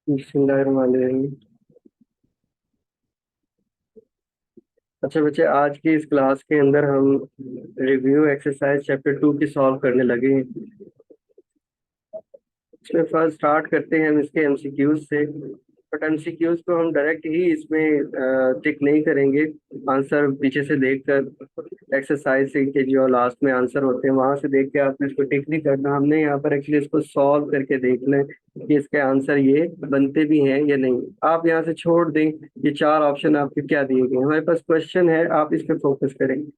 बिस्मिल्लाहिर्रहमानिर्रहीम। अच्छा बच्चे, आज की इस क्लास के अंदर हम रिव्यू एक्सरसाइज चैप्टर 2 की सॉल्व करने लगे हैं। इसमें फर्स्ट स्टार्ट करते हैं हम इसके एमसीक्यूज से। बट एमसीक्यूज को हम डायरेक्ट ही इसमें टिक नहीं करेंगे। आंसर पीछे से देखकर एक्सरसाइज से के जो लास्ट में आंसर होते हैं वहां से देख के आपने इसको टिक नहीं करना। हमने यहाँ पर एक्चुअली इसको सॉल्व करके देखना है कि इसके आंसर ये बनते भी हैं या नहीं। आप यहाँ से छोड़ दें, ये चार ऑप्शन आपके क्या दिए गए हैं। हमारे पास क्वेश्चन है, आप इस पे फोकस करेंगे।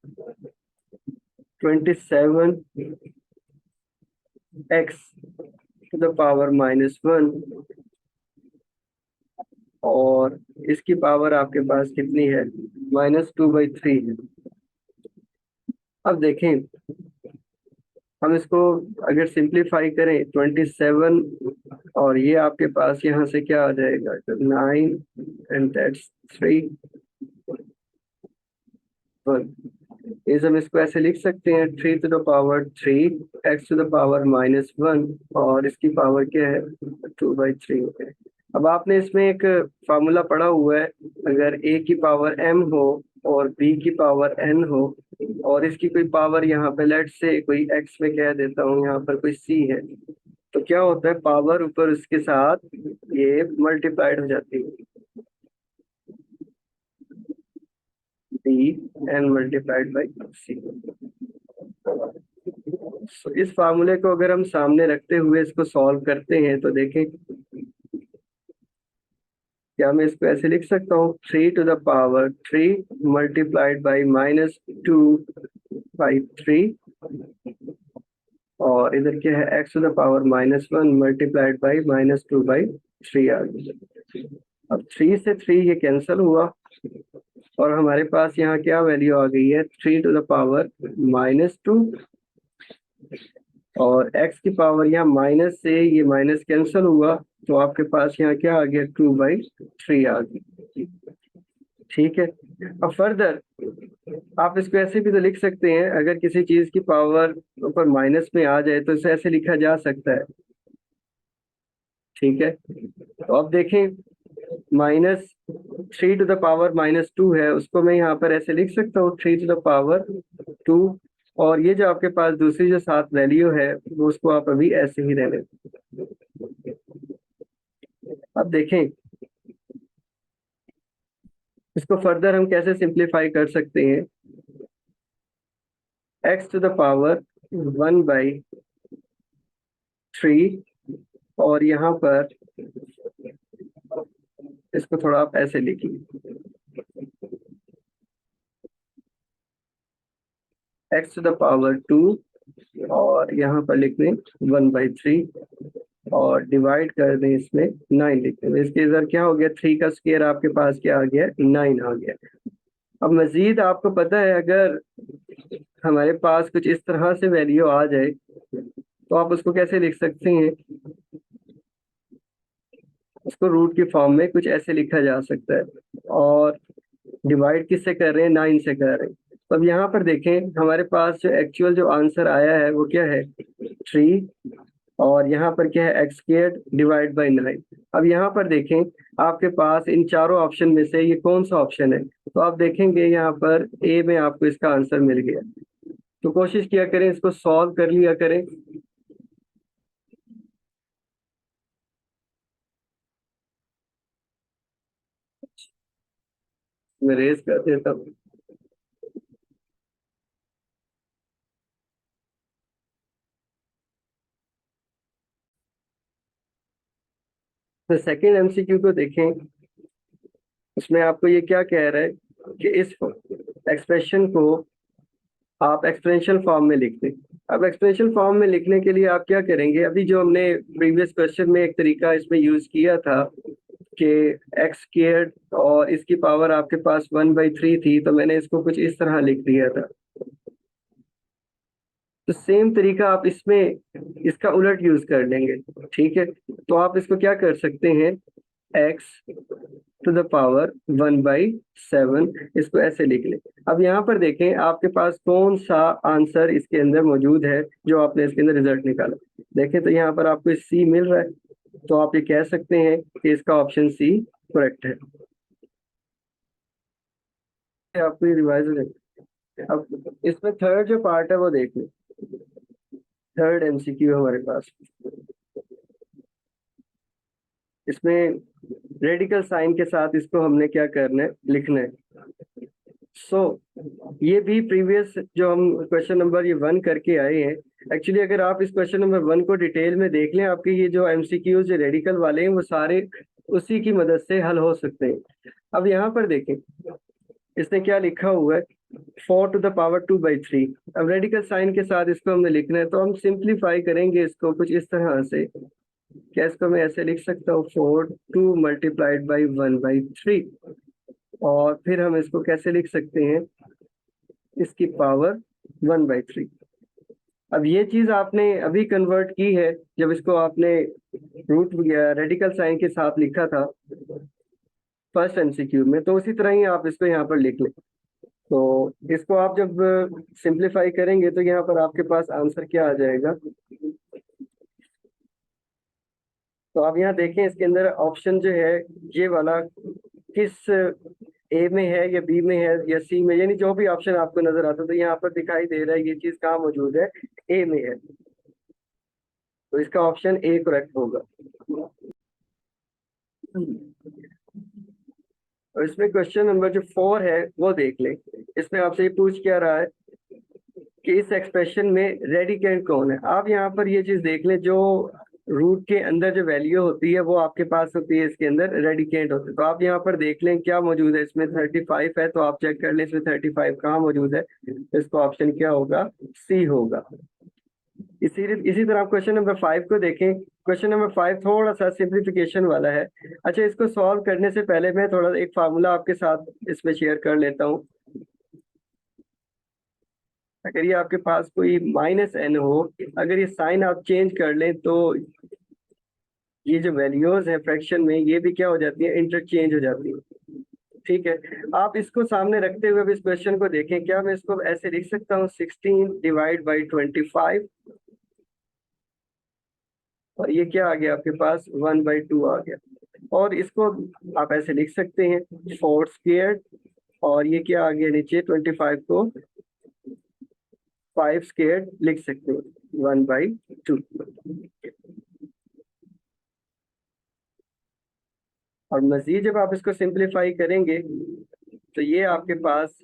27x⁻⁻1 और इसकी पावर आपके पास कितनी है, -2/3 है। अब देखें, हम इसको अगर सिंप्लीफाई करें 27, और ये आपके पास यहाँ से क्या आ जाएगा, 9 एंड दैट्स 3 1। इस हम इसको ऐसे लिख सकते हैं, 3 to the power 3 x⁻⁻1 और इसकी पावर क्या है, 2/3। अब आपने इसमें एक फार्मूला पढ़ा हुआ है, अगर a की पावर m हो और b की पावर n हो और इसकी कोई पावर यहाँ पे लेट से कोई x में कह देता हूँ, यहाँ पर कोई c है, तो क्या होता है, पावर ऊपर उसके साथ ये मल्टीप्लाइड हो जाती है, b n multiplied by c। तो इस फार्मूले को अगर हम सामने रखते हुए इसको सॉल्व करते हैं तो देखें, क्या मैं इसको ऐसे लिख सकता हूँ, 3 to the power 3 multiplied by -2/3 और इधर क्या है, x⁻⁻1 मल्टीप्लाइड बाई -2/3 आ गया। अब 3 से 3 ये कैंसिल हुआ और हमारे पास यहाँ क्या वैल्यू आ गई है, 3 to the power -2 और x की पावर यहाँ माइनस से ये माइनस कैंसिल हुआ तो आपके पास यहाँ क्या आ गया, 2/3 आ गई। ठीक है। अब फर्दर आप इसको ऐसे भी तो लिख सकते हैं, अगर किसी चीज की पावर ऊपर माइनस में आ जाए तो इसे ऐसे लिखा जा सकता है। ठीक है, तो अब देखें, -3 to the power -2 है, उसको मैं यहाँ पर ऐसे लिख सकता हूँ, 3 to the power 2 और ये जो आपके पास दूसरी जो साथ वैल्यू है वो उसको आप अभी ऐसे ही रहने दें। अब देखें, इसको फर्दर हम कैसे सिंप्लीफाई कर सकते हैं, x⁻1/3 और यहाँ पर इसको थोड़ा आप ऐसे लिखिए, x⁻2 और यहाँ पर लिख दें 1/3 और डिवाइड कर दें, इसमें 9 लिख दें। इसके इधर क्या हो गया, 3 का स्क्वायर आपके पास क्या आ गया, 9 आ गया। अब मजीद आपको पता है, अगर हमारे पास कुछ इस तरह से वैल्यू आ जाए तो आप उसको कैसे लिख सकते हैं, उसको रूट की फॉर्म में कुछ ऐसे लिखा जा सकता है। और डिवाइड किससे कर रहे हैं, 9 से कर रहे हैं। तो अब यहाँ पर देखें, हमारे पास जो एक्चुअल जो आंसर आया है वो क्या है, 3 और यहाँ पर क्या है, x² डिवाइड बाई 9। अब यहाँ पर देखें, आपके पास इन चारों ऑप्शन में से ये कौन सा ऑप्शन है, तो आप देखेंगे यहाँ पर ए में आपको इसका आंसर मिल गया। तो कोशिश किया करें, इसको सॉल्व कर लिया करें। मैं रेज कर देता हूँ। तो सेकेंड एमसीक्यू को देखें, उसमें आपको ये क्या कह रहा है कि इस एक्सप्रेशन को आप एक्सपोनेंशियल फॉर्म में लिख दें। अब एक्सपोनेंशियल फॉर्म में लिखने के लिए आप क्या करेंगे, अभी जो हमने प्रीवियस क्वेश्चन में एक तरीका इसमें यूज किया था कि x² और इसकी पावर आपके पास 1/3 थी, तो मैंने इसको कुछ इस तरह लिख दिया था। तो सेम तरीका आप इसमें इसका उलट यूज कर लेंगे। ठीक है, तो आप इसको क्या कर सकते हैं, x⁻1/7 इसको ऐसे लिख लें। अब यहाँ पर देखें, आपके पास कौन सा आंसर इसके अंदर मौजूद है जो आपने इसके अंदर रिजल्ट निकाला। देखें तो यहाँ पर आपको C मिल रहा है, तो आप ये कह सकते हैं कि इसका ऑप्शन सी करेक्ट है। आपको ये रिवाइज हो जाए। अब इसमें थर्ड जो पार्ट है वो देख लें। थर्ड एमसीक्यू हमारे पास, इसमें रेडिकल साइन के साथ इसको हमने क्या करना है, लिखना है। सो ये भी प्रीवियस जो हम क्वेश्चन नंबर ये 1 करके आए हैं, एक्चुअली अगर आप इस क्वेश्चन नंबर 1 को डिटेल में देख लें, आपके ये जो एमसीक्यूज रेडिकल वाले हैं वो सारे उसी की मदद से हल हो सकते हैं। अब यहाँ पर देखें इसने क्या लिखा हुआ है, 4 to the power 2/3। अब रेडिकल साइन के साथ इसको हमने लिखना है, तो हम सिंप्लीफाई करेंगे इसको कुछ इस तरह से। क्या इसको मैं ऐसे लिख सकता हूँ, 4 2 multiplied by 1/3। और फिर हम इसको कैसे लिख सकते हैं, इसकी पावर 1/3। अब ये चीज आपने अभी कन्वर्ट की है जब इसको आपने रूट रेडिकल साइन के साथ लिखा था फर्स्ट एमसीक्यू में, तो उसी तरह ही आप इसको यहाँ पर लिख लें। तो इसको आप जब सिंप्लीफाई करेंगे तो यहाँ पर आपके पास आंसर क्या आ जाएगा। तो आप यहाँ देखें इसके अंदर ऑप्शन जो है ये वाला किस ए में है या बी में है या सी में, यानी जो भी ऑप्शन आपको नजर आता है, तो यहाँ पर दिखाई दे रहा है ये चीज कहाँ मौजूद है, ए में है। तो इसका ऑप्शन ए करेक्ट होगा। और इसमें क्वेश्चन नंबर जो 4 है वो देख लें। इसमें आपसे ये पूछ क्या रहा है कि इस एक्सप्रेशन में रेडिकेंट कौन है। आप यहाँ पर ये चीज देख लें, जो रूट के अंदर जो वैल्यू होती है वो आपके पास होती है, इसके अंदर रेडिकेंट होते हैं। तो आप यहाँ पर देख लें क्या मौजूद है, इसमें 35 है, तो आप चेक कर लें इसमें 35 कहाँ मौजूद है। इसका ऑप्शन क्या होगा, सी होगा। इसी तरह आप क्वेश्चन नंबर 5 को देखें। क्वेश्चन नंबर 5 थोड़ा सा सिंप्लीफिकेशन वाला है। अच्छा, इसको सॉल्व करने से पहले मैं थोड़ा एक फार्मूला आपके साथ इसमें शेयर कर लेता हूँ। अगर ये आपके पास कोई -n हो, अगर ये साइन आप चेंज कर लें तो ये जो वैल्यूज है फ्रैक्शन में, ये भी क्या हो जाती है, इंटरचेंज हो जाती है। ठीक है, आप इसको सामने रखते हुए इस क्वेश्चन को देखें। क्या मैं इसको ऐसे लिख सकता हूँ, 16 डिवाइड बाई 25, और ये क्या आ गया आपके पास, 1/2 आ गया। और इसको आप ऐसे लिख सकते हैं 4 स्क्वायर, और ये क्या आ गया नीचे, 25 को 5 स्क्वायर लिख सकते हैं, 1/2। और मजीद जब आप इसको सिंप्लीफाई करेंगे तो ये आपके पास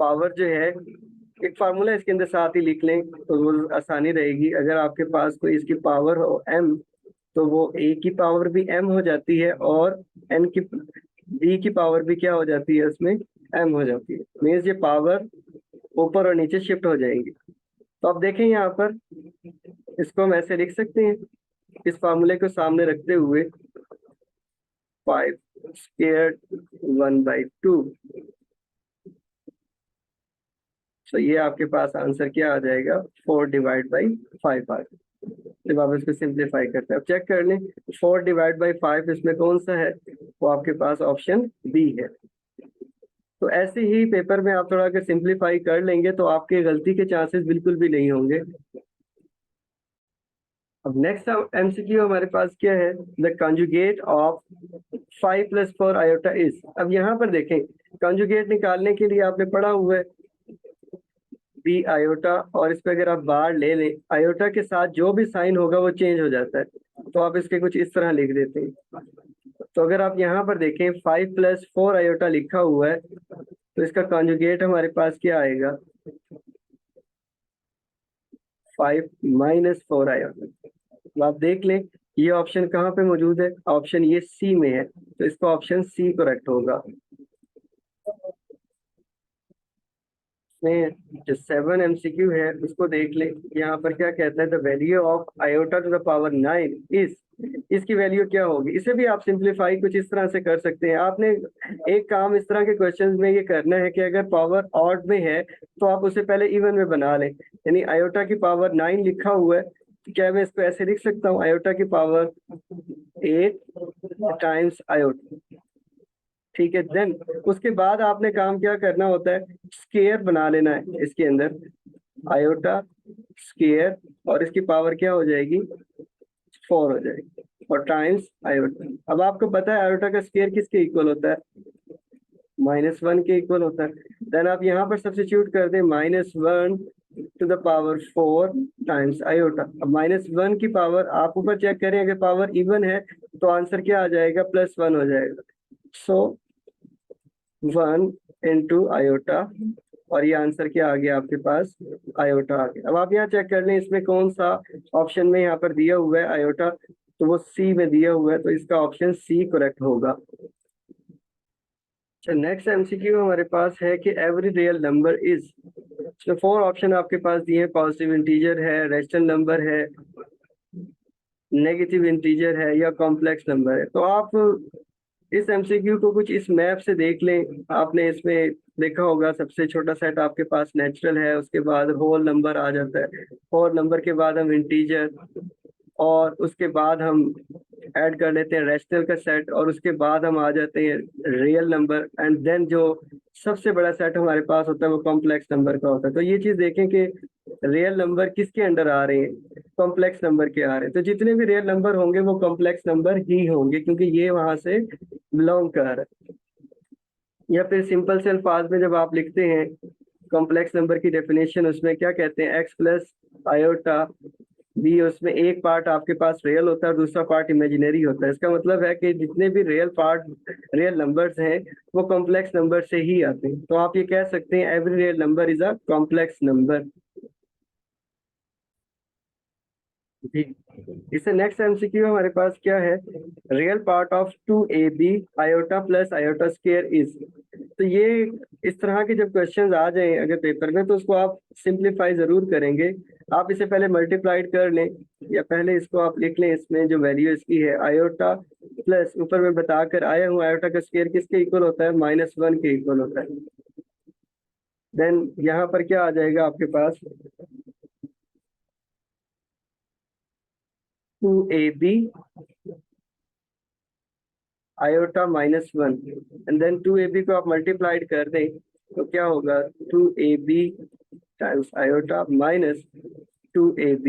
पावर जो है, एक फार्मूला इसके अंदर साथ ही लिख लें तो वो आसानी रहेगी। अगर आपके पास कोई इसकी पावर हो m, तो वो a की पावर भी m हो जाती है, और n की b की पावर भी क्या हो जाती है, उसमें m हो जाती है। मीन्स ये पावर ऊपर और नीचे शिफ्ट हो जाएंगी। तो आप देखें यहाँ पर इसको हम ऐसे लिख सकते हैं, इस फार्मूले को सामने रखते हुए 5 स्क्वायर 1/2। तो ये आपके पास आंसर क्या आ जाएगा, 4 डिवाइड बाई 5 आ गया। जब आप इसको सिंप्लीफाई करते हैं, अब चेक कर लें 4 डिवाइड बाई 5 इसमें कौन सा है, वो आपके पास ऑप्शन बी है। तो ऐसे ही पेपर में आप थोड़ा अगर सिंप्लीफाई कर लेंगे तो आपके गलती के चांसेस बिल्कुल भी नहीं होंगे। अब नेक्स्ट एमसीक्यू हमारे पास क्या है, the conjugate of 5 + 4 iota is. अब यहाँ पर देखें, कंजुगेट निकालने के लिए आपने पढ़ा हुआ है बी आयोटा, और इस पे अगर आप बार ले लें, आयोटा के साथ जो भी साइन होगा वो चेंज हो जाता है। तो आप इसके कुछ इस तरह लिख देते हैं। तो अगर आप यहाँ पर देखें 5 + 4 आयोटा लिखा हुआ है, तो इसका कॉन्जुगेट हमारे पास क्या आएगा, 5 - 4 आयोटा। तो आप देख लें ये ऑप्शन कहाँ पे मौजूद है, ऑप्शन ये सी में है, तो इसका ऑप्शन सी करेक्ट होगा। में जो 7 एमसीक्यू है उसको देख ले। यहाँ पर क्या कहता है, the value of iota to the power 9 is, इसकी वैल्यू क्या होगी। इसे भी आप सिंप्लीफाई कुछ इस तरह से कर सकते हैं। आपने एक काम इस तरह के क्वेश्चंस में ये करना है कि अगर पावर ऑड में है तो आप उसे पहले इवन में बना लें। यानी आयोटा की पावर 9 लिखा हुआ है, तो क्या मैं इसको ऐसे लिख सकता हूँ, आयोटा की पावर 8 टाइम्स आयोटा। ठीक है, देन उसके बाद आपने काम क्या करना होता है, स्केयर बना लेना है इसके अंदर, आयोटा स्केयर, और इसकी पावर क्या हो जाएगी 4 हो जाएगी और टाइम्स आयोटा। अब आपको पता है आयोटा का स्क्वायर किसके इक्वल होता है, -1 के इक्वल होता है। देन आप यहाँ पर सब्स्टिट्यूट कर दें -1 to the power 4 times iota. अब -1 की पावर आप ऊपर चेक करें, अगर पावर इवन है तो आंसर क्या आ जाएगा, +1 हो जाएगा। सो 1 इंटू आयोटा, और ये आंसर क्या आ गया आपके पास, आयोटा आ गया। अब आप यहाँ चेक कर लें इसमें कौन सा ऑप्शन में यहाँ पर दिया हुआ है आयोटा, तो वो सी में दिया हुआ है, तो इसका ऑप्शन सी करेक्ट होगा। अच्छा, नेक्स्ट एमसीक्यू हमारे पास है कि एवरी रियल नंबर इज, तो 4 ऑप्शन आपके पास दिए हैं, पॉजिटिव इंटीजर है, रेशनल नंबर है, नेगेटिव इंटीजर है, या कॉम्प्लेक्स नंबर है। तो आप इस एमसीक्यू को कुछ इस मैप से देख लें। आपने इसमें देखा होगा सबसे छोटा सेट आपके पास नेचुरल है, उसके बाद होल नंबर आ जाता है, होल नंबर के बाद हम इंटीजर, और उसके बाद हम ऐड कर लेते हैं रैशनल का सेट, और उसके बाद हम आ जाते हैं रियल नंबर, एंड देन जो सबसे बड़ा सेट हमारे पास होता है वो कॉम्प्लेक्स नंबर का होता है। तो ये चीज देखें कि रियल नंबर किसके अंडर आ रहे हैं, कॉम्प्लेक्स नंबर के आ रहे हैं। तो जितने भी रियल नंबर होंगे वो कॉम्प्लेक्स नंबर ही होंगे, क्योंकि ये वहां से बिलोंग कर रहा है। या फिर सिंपल से अल्फाज में जब आप लिखते हैं कॉम्प्लेक्स नंबर की डेफिनेशन, उसमें क्या कहते हैं, x प्लस आयोटा बी, उसमें एक पार्ट आपके पास रियल होता है, दूसरा पार्ट इमेजिनरी होता है। इसका मतलब है कि जितने भी रियल नंबर्स हैं वो कॉम्प्लेक्स नंबर से ही आते हैं। तो आप ये कह सकते हैं every real number is a complex number. जी, इससे नेक्स्ट एमसीक्यू हमारे पास क्या है, real part of 2ab iota plus iota square is. तो ये इस तरह के जब क्वेश्चंस आ जाएं अगर पेपर में, तो उसको आप सिंप्लीफाई जरूर करेंगे। आप इसे पहले मल्टीप्लाइड कर लें, या पहले इसको आप लिख लें, इसमें जो वैल्यू इसकी है आयोटा प्लस, ऊपर में बताकर आया हूँ आयोटा का स्क्वायर किसके इक्वल होता है, -1 के इक्वल होता है। देन यहाँ पर क्या आ जाएगा आपके पास, 2ab iota -1, and then 2ab को आप मल्टीप्लाइड कर दें तो क्या होगा, 2ab टाइम्स आयोटा -2ab।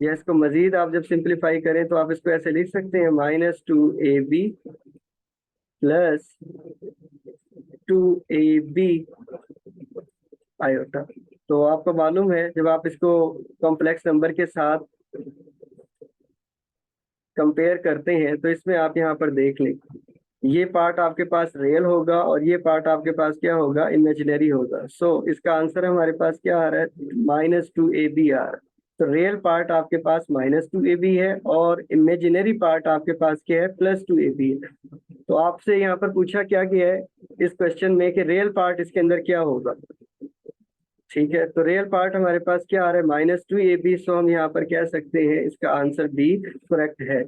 या इसको मजीद आप जब सिंप्लीफाई करें तो आप इसको ऐसे लिख सकते हैं, -2ab प्लस 2ab आयोटा। तो आपको मालूम है जब आप इसको कॉम्प्लेक्स नंबर के साथ कंपेयर करते हैं तो इसमें आप यहाँ पर देख लें, ये पार्ट आपके पास रियल होगा और ये पार्ट आपके पास क्या होगा, इमेजिनरी होगा। सो इसका आंसर हमारे पास क्या आ रहा है, -2ab आ रहा है। तो रियल पार्ट आपके पास -2ab है और इमेजिनरी पार्ट आपके पास क्या है, +2ab है। तो आपसे यहाँ पर पूछा क्या गया है इस क्वेश्चन में कि रियल पार्ट इसके अंदर क्या होगा। ठीक है, तो रियल पार्ट हमारे पास क्या आ रहा है, -2ab। सो हम यहाँ पर कह सकते हैं इसका आंसर बी करेक्ट है।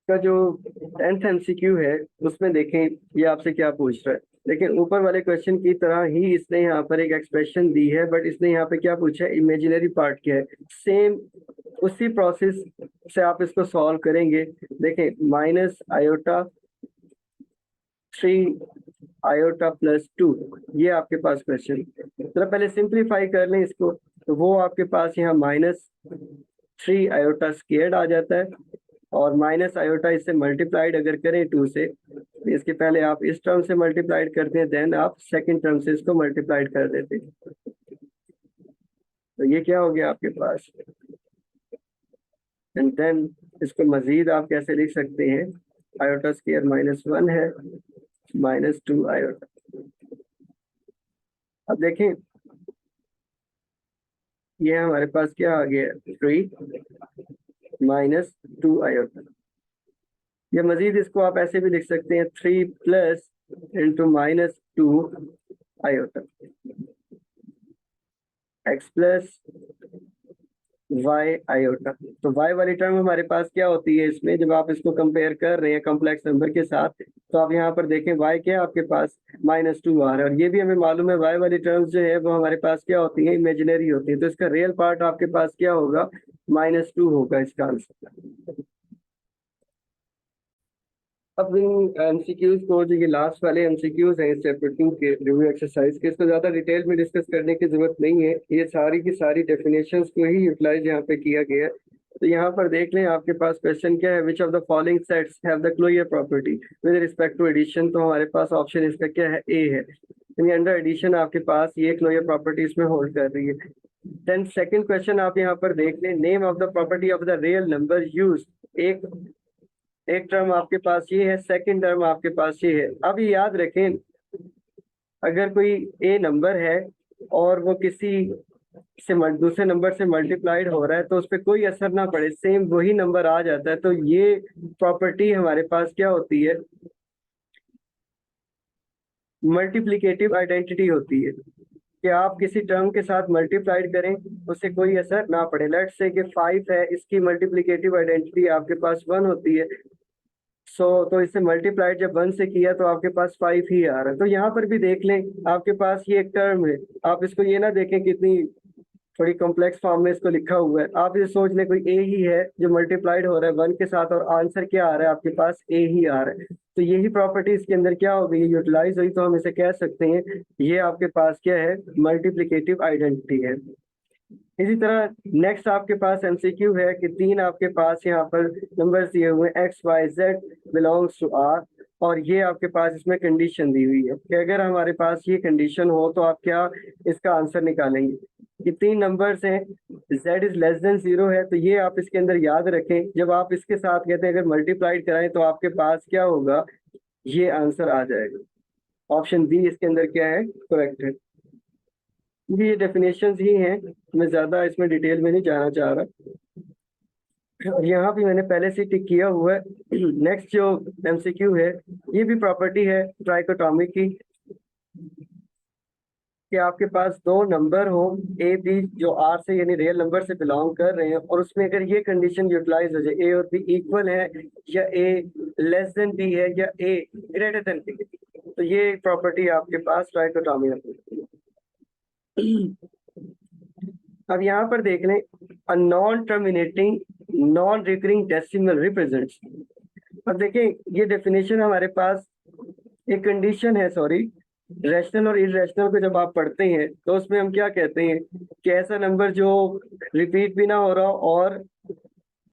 का जो 10th एमसीक्यू है उसमें देखें ये आपसे क्या पूछ रहा है। लेकिन ऊपर वाले क्वेश्चन की तरह ही इसने यहाँ पर एक एक्सप्रेशन दी है, बट इसने यहाँ पे क्या पूछा है, इमेजिनरी पार्ट क्या है। सेम उसी प्रोसेस से आप इसको सॉल्व करेंगे। देखें -3 आयोटा+2, ये आपके पास क्वेश्चन। तो पहले सिंप्लीफाई कर लें इसको, तो वो आपके पास यहाँ -3 आयोटा स्क्वायर्ड आ जाता है, और माइनस आयोटा इससे मल्टीप्लाइड अगर करें 2 से, तो इसके पहले आप इस टर्म से मल्टीप्लाइड करते हैं, देन आप सेकंड टर्म से इसको मल्टीप्लाइड कर देते हैं। तो ये क्या हो गया आपके पास, एंड देन इसको मजीद आप कैसे लिख सकते हैं, आयोटा स्क्वायर -1 है, -2 आयोटा। अब देखें ये हमारे पास क्या आ गया, 3 -2 आयोटा। या मजीद इसको आप ऐसे भी लिख सकते हैं, 3 plus into -2 iota, x plus y iota. तो y वाली टर्म हमारे पास क्या होती है इसमें, जब आप इसको कंपेयर कर रहे हैं कॉम्प्लेक्स नंबर के साथ, तो आप यहाँ पर देखें y क्या आपके पास -2 आ रहा है, और ये भी हमें मालूम है y वाली टर्म्स जो है वो हमारे पास क्या होती है, इमेजिनरी होती है। तो इसका रियल पार्ट आपके पास क्या होगा, -2 होगा इसका आंसर। अब इन एमसीक्यूज को, जो ये लास्ट वाले एमसीक्यूज हैं चैप्टर 2 के रिव्यू एक्सरसाइज के, इसको ज्यादा डिटेल में डिस्कस करने की जरूरत नहीं है। ये सारी की सारी डेफिनेशंस को ही यूटिलाइज यहाँ पे किया गया है। तो यहाँ पर देख लें, आपके पास क्वेश्चन क्या है, which of the following sets have the closure property with respect to addition. तो हमारे पास ऑप्शन इसका क्या है, ए है। यानी अंडर एडिशन आपके पास ये क्लोजर प्रॉपर्टी इसमें होल्ड कर रही है। देन सेकंड क्वेश्चन आप यहाँ पर देख लें, name of the property of the real number use. एक टर्म आपके पास ये है, सेकंड टर्म आपके पास ये है। अब ये याद रखें, अगर कोई ए नंबर है और वो किसी से दूसरे नंबर से मल्टीप्लाइड हो रहा है तो उस पर कोई असर ना पड़े, सेम वही नंबर आ जाता है, तो ये प्रॉपर्टी हमारे पास क्या होती है, मल्टीप्लिकेटिव आइडेंटिटी होती है। कि आप किसी टर्म के साथ मल्टीप्लाइड करें, उससे कोई असर ना पड़े। लेट्स से कि 5 है, इसकी मल्टीप्लिकेटिव आइडेंटिटी आपके पास 1 होती है। तो इससे मल्टीप्लाइड जब 1 से किया तो आपके पास 5 ही आ रहा है। तो यहाँ पर भी देख लें, आपके पास ये एक टर्म है, आप इसको ये ना देखें कितनी थोड़ी कॉम्प्लेक्स फॉर्म में इसको लिखा हुआ है। आप ये सोच लें कोई ए ही है जो मल्टीप्लाइड हो रहा है 1 के साथ, और आंसर क्या आ रहा है आपके पास, ए ही आ रहा है। तो यही प्रॉपर्टी इसके अंदर क्या हो गई, यूटिलाइज हुई। तो हम इसे कह सकते हैं ये आपके पास क्या है, मल्टीप्लिकेटिव आइडेंटिटी है। इसी तरह नेक्स्ट आपके पास एमसीक्यू है कि 3 आपके पास यहाँ पर नंबर्स दिए हुए हैं, X Y Z belongs to R, और ये आपके पास इसमें कंडीशन दी हुई है कि अगर हमारे पास ये कंडीशन हो तो आप क्या इसका आंसर निकालेंगे। ये 3 नंबर्स हैं, z इज लेस देन 0 है, तो ये आप इसके अंदर याद रखें। जब आप इसके साथ कहते हैं अगर मल्टीप्लाइड कराएं तो आपके पास क्या होगा, ये आंसर आ जाएगा। ऑप्शन बी इसके अंदर क्या है, करेक्ट है। ये डेफिनेशंस ही हैं, मैं ज्यादा इसमें डिटेल में नहीं जाना चाह रहा। और यहाँ भी मैंने पहले से टिक किया हुआ है। नेक्स्ट जो एमसीक्यू है, ये भी प्रॉपर्टी है ट्राइकोटॉमी की, कि आपके पास 2 नंबर हो ए बी जो आर से यानी रियल नंबर से बिलोंग कर रहे हैं, और उसमें अगर ये कंडीशन यूटिलाइज हो जाए, ए और बी इक्वल है, या ए लेस देन बी है, या ए ग्रेटर देन बी, तो ये प्रॉपर्टी आपके पास ट्राइकोटॉमी है। अब यहाँ पर देख लें, a non terminating non recurring decimal represents. अब देखें, ये डेफिनेशन हमारे पास एक कंडीशन है, सॉरी, रैशनल और इरेशनल को जब आप पढ़ते हैं तो उसमें हम क्या कहते हैं कि ऐसा नंबर जो रिपीट भी ना हो रहा और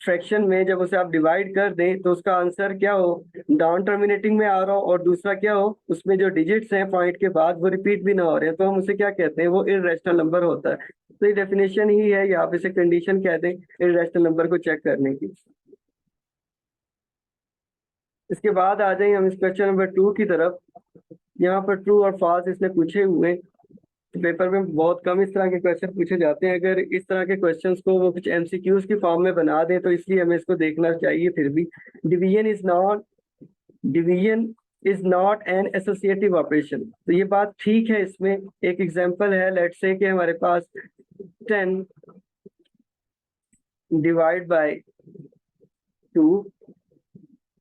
फ्रैक्शन में जब उसे आप डिवाइड कर दें तो उसका आंसर क्या हो, नॉन टर्मिनेटिंग में आ रहा हो, और दूसरा क्या हो, उसमें जो डिजिट्स हैं पॉइंट के बाद वो रिपीट भी ना हो रहे हैं, तो हम उसे क्या कहते हैं, वो इरेशनल नंबर होता है। तो ये डेफिनेशन ही है, या आप इसे कंडीशन कहते हैं इरेशनल नंबर को चेक करने की। इसके बाद आ जाए हम इस क्वेश्चन नंबर 2 की तरफ। यहाँ पर ट्रू और फॉल्स इसने पूछे हुए हैं। पेपर में बहुत कम इस तरह के क्वेश्चन पूछे जाते हैं। अगर इस तरह के क्वेश्चंस को वो कुछ एमसीक्यूज की फॉर्म में बना दें तो इसलिए हमें इसको देखना चाहिए। फिर भी division is not an associative operation, तो ये बात ठीक है। इसमें एक एग्जांपल है, लेट्स से कि हमारे पास 10 डिवाइड बाय 2,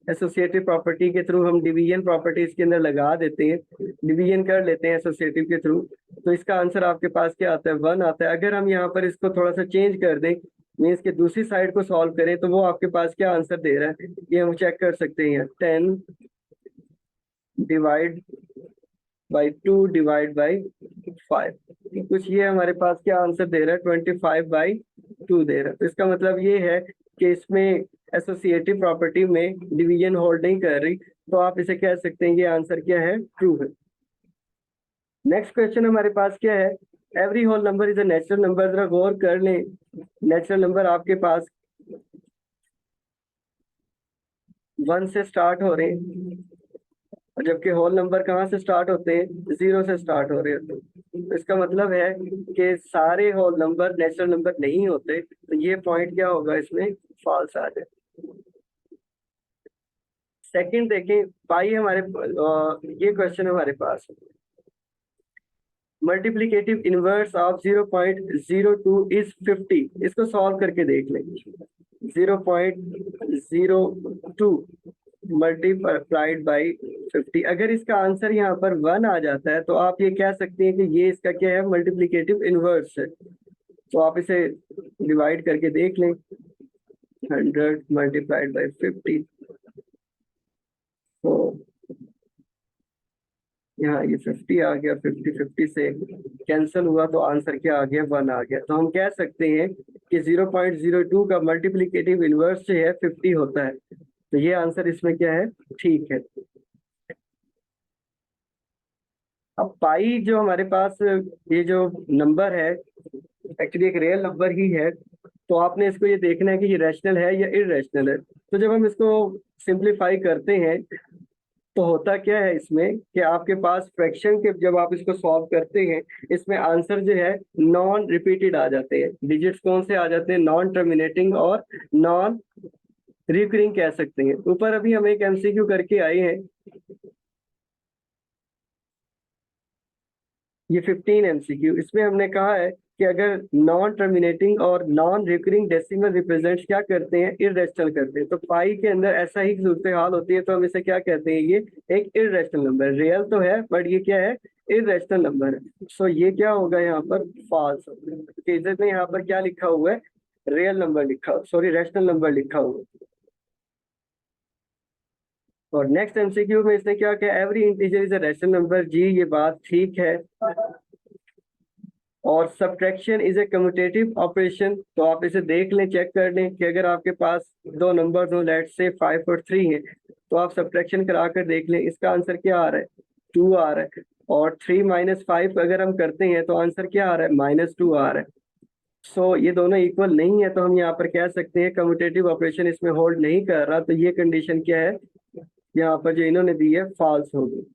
एसोसिएटिव प्रॉपर्टी के थ्रू हम डिवीजन प्रॉपर्टी इसके अंदर लगा देते हैं, डिवीजन कर लेते हैं एसोसिएटिव के थ्रू, तो इसका आंसर आपके पास क्या आता है, 1 आता है। अगर हम यहाँ पर इसको थोड़ा सा चेंज कर दें, मीन्स के दूसरी साइड को सॉल्व करें, तो वो आपके पास क्या आंसर दे रहा है, ये हम चेक कर सकते हैं। 10 डिवाइड बाई 2 डिवाइड बाई 5, कुछ ये हमारे पास क्या आंसर दे रहा है, 25/2 दे रहा है। तो इसका मतलब ये है कि इसमें एसोसिएटिव प्रॉपर्टी में डिवीजन होल्ड नहीं कर रही, तो आप इसे कह सकते हैं ये आंसर क्या है, ट्रू है। नेक्स्ट क्वेश्चन हमारे पास क्या है, every whole number is a natural number. जरा गौर कर लें, नेचुरल नंबर आपके पास 1 से स्टार्ट हो रहे हैं, और जबकि होल नंबर कहाँ से स्टार्ट होते हैं, 0 से स्टार्ट हो रहे होते हैं। तो इसका मतलब है कि सारे होल नंबर नेचुरल नंबर नहीं होते, तो ये पॉइंट क्या होगा, इसमें फॉल्स आ जाए। सेकंड देखें, पाई हमारे ये क्वेश्चन हमारे पास, मल्टीप्लिकेटिव इनवर्स ऑफ 0.02 इज 50, इसको सॉल्व करके देख लेंगे। 0.02 मल्टीप्लाइड बाई 50, अगर इसका आंसर यहाँ पर 1 आ जाता है तो आप ये कह सकते हैं कि ये इसका क्या है, मल्टीप्लिकेटिव इनवर्स है। तो आप इसे डिवाइड करके देख लें, 100 मल्टीप्लाइड बाई 50, तो यहाँ ये 50 आ गया, 50 से कैंसिल हुआ तो आंसर क्या आ गया, 1 आ गया। तो हम कह सकते हैं कि 0.02 का मल्टीप्लिकेटिव इनवर्स जो है 50 होता है। तो ये आंसर इसमें क्या है, ठीक है। अब पाई जो हमारे पास ये जो नंबर है एक्चुअली एक रियल नंबर ही है, तो आपने इसको ये देखना है कि ये रैशनल है या इररेशनल है। तो जब हम इसको सिंप्लीफाई करते हैं तो होता क्या है इसमें कि आपके पास फ्रैक्शन के जब आप इसको सॉल्व करते हैं इसमें आंसर जो है नॉन रिपीटेड आ जाते हैं। डिजिट्स कौन से आ जाते हैं, नॉन टर्मिनेटिंग और नॉन रिकरिंग कह सकते हैं। ऊपर अभी हम एक एमसीक्यू करके आए हैं, ये 15 एमसीक्यू। इसमें हमने कहा है कि अगर नॉन टर्मिनेटिंग और नॉन रिकरिंग डेसिमल रिप्रेजेंट्स क्या करते हैं, इररेशनल करते हैं। तो पाई के अंदर ऐसा ही सूरत हाल होती है, तो हम इसे क्या कहते हैं, ये एक इररेशनल नंबर। रियल तो है बट ये क्या है, इररेशनल नंबर है। सो ये क्या होगा यहाँ पर, फॉल्स होगा, क्योंकि इसमें यहाँ पर क्या लिखा हुआ है, रियल नंबर लिखा, सॉरी रैशनल नंबर लिखा हुआ है। और नेक्स्ट एमसीक्यू में इसने क्या किया, every integer is a rational number. जी ये बात ठीक है। और subtraction is a commutative operation. तो आप इसे देख लें, चेक कर लें कि अगर आपके पास दो नंबर हो, लेट से 5 और 3 हैं, तो आप सब्ट्रैक्शन करा कर देख लें, इसका आंसर क्या आ रहा है, 2 आ रहा है। और 3 - 5 अगर हम करते हैं तो आंसर क्या आ रहा है, -2 आ रहा है। सो ये दोनों इक्वल नहीं है, तो हम यहाँ पर कह सकते हैं कम्यूटेटिव ऑपरेशन इसमें होल्ड नहीं कर रहा। तो ये कंडीशन क्या है, यहाँ पर जो इन्होंने दी है फॉल्स होगी।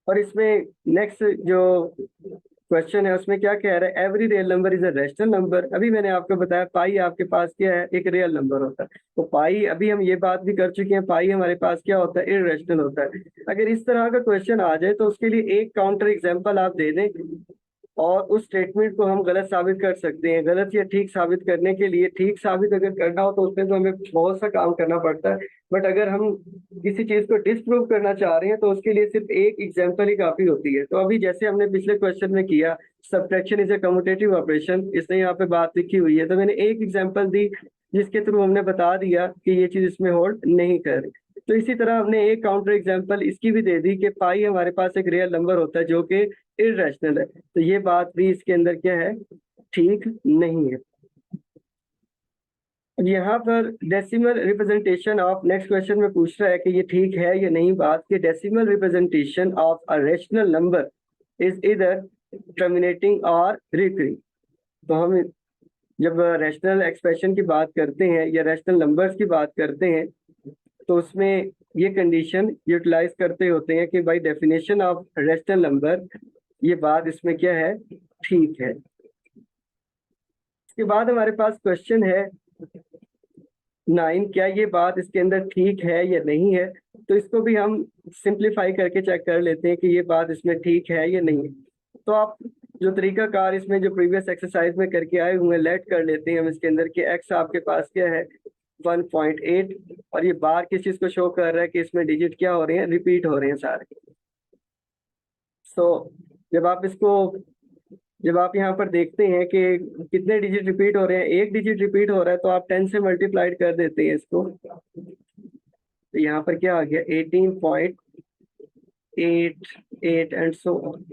और इसमें नेक्स्ट जो क्वेश्चन है उसमें क्या कह रहा है, every real number is a rational number. अभी मैंने आपको बताया पाई आपके पास क्या है, एक रियल नंबर होता है। तो पाई, अभी हम ये बात भी कर चुके हैं, पाई हमारे पास क्या होता है, इररेशनल होता है। अगर इस तरह का क्वेश्चन आ जाए तो उसके लिए एक काउंटर एग्जांपल आप दे दें और उस स्टेटमेंट को हम गलत साबित कर सकते हैं। गलत या ठीक साबित करने के लिए, ठीक साबित अगर करना हो तो उसमें तो हमें बहुत सा काम करना पड़ता है, बट अगर हम किसी चीज को डिस्प्रूव करना चाह रहे हैं तो उसके लिए सिर्फ एक एग्जांपल ही काफी होती है। तो अभी जैसे हमने पिछले क्वेश्चन में किया, subtraction is a commutative operation, इसने यहाँ पे बात लिखी हुई है, तो मैंने एक एग्जांपल दी जिसके थ्रू हमने बता दिया कि ये चीज इसमें होल्ड नहीं कर रही। तो इसी तरह हमने एक काउंटर एग्जांपल इसकी भी दे दी कि पाई हमारे पास एक रियल नंबर होता है जो कि इररेशनल है। तो ये बात भी इसके अंदर क्या है, ठीक नहीं है। अब यहाँ पर decimal representation of, next question में पूछ रहा है कि ये ठीक है या नहीं बात कि decimal representation of a rational number is इधर टर्मिनेटिंग और रिकरिंग। तो हम जब रैशनल एक्सप्रेशन की बात करते हैं या रैशनल नंबर्स की बात करते हैं तो उसमें ये कंडीशन यूटिलाइज करते होते हैं कि by definition of rational number ये बात इसमें क्या है, ठीक है। इसके बाद हमारे पास क्वेश्चन है 9, क्या ये बात इसके अंदर ठीक है या नहीं है। तो इसको भी हम सिंप्लीफाई करके चेक कर लेते हैं कि ये बात इसमें ठीक है या नहीं है। तो आप जो तरीका कार इसमें जो प्रीवियस एक्सरसाइज में करके आए हुए हैं, लेट कर लेते हैं हम इसके अंदर कि एक्स आपके पास क्या है, 1.8, और ये बार किस चीज को शो कर रहा है कि इसमें डिजिट क्या हो रहे हैं, रिपीट हो रहे हैं सारे। सो जब आप इसको, जब आप यहाँ पर देखते हैं कि कितने डिजिट रिपीट हो रहे हैं, एक डिजिट रिपीट हो रहा है, तो आप 10 से मल्टीप्लाइड कर देते हैं इसको। तो यहाँ पर क्या आ गया, 18.88 एंड सो ऑन।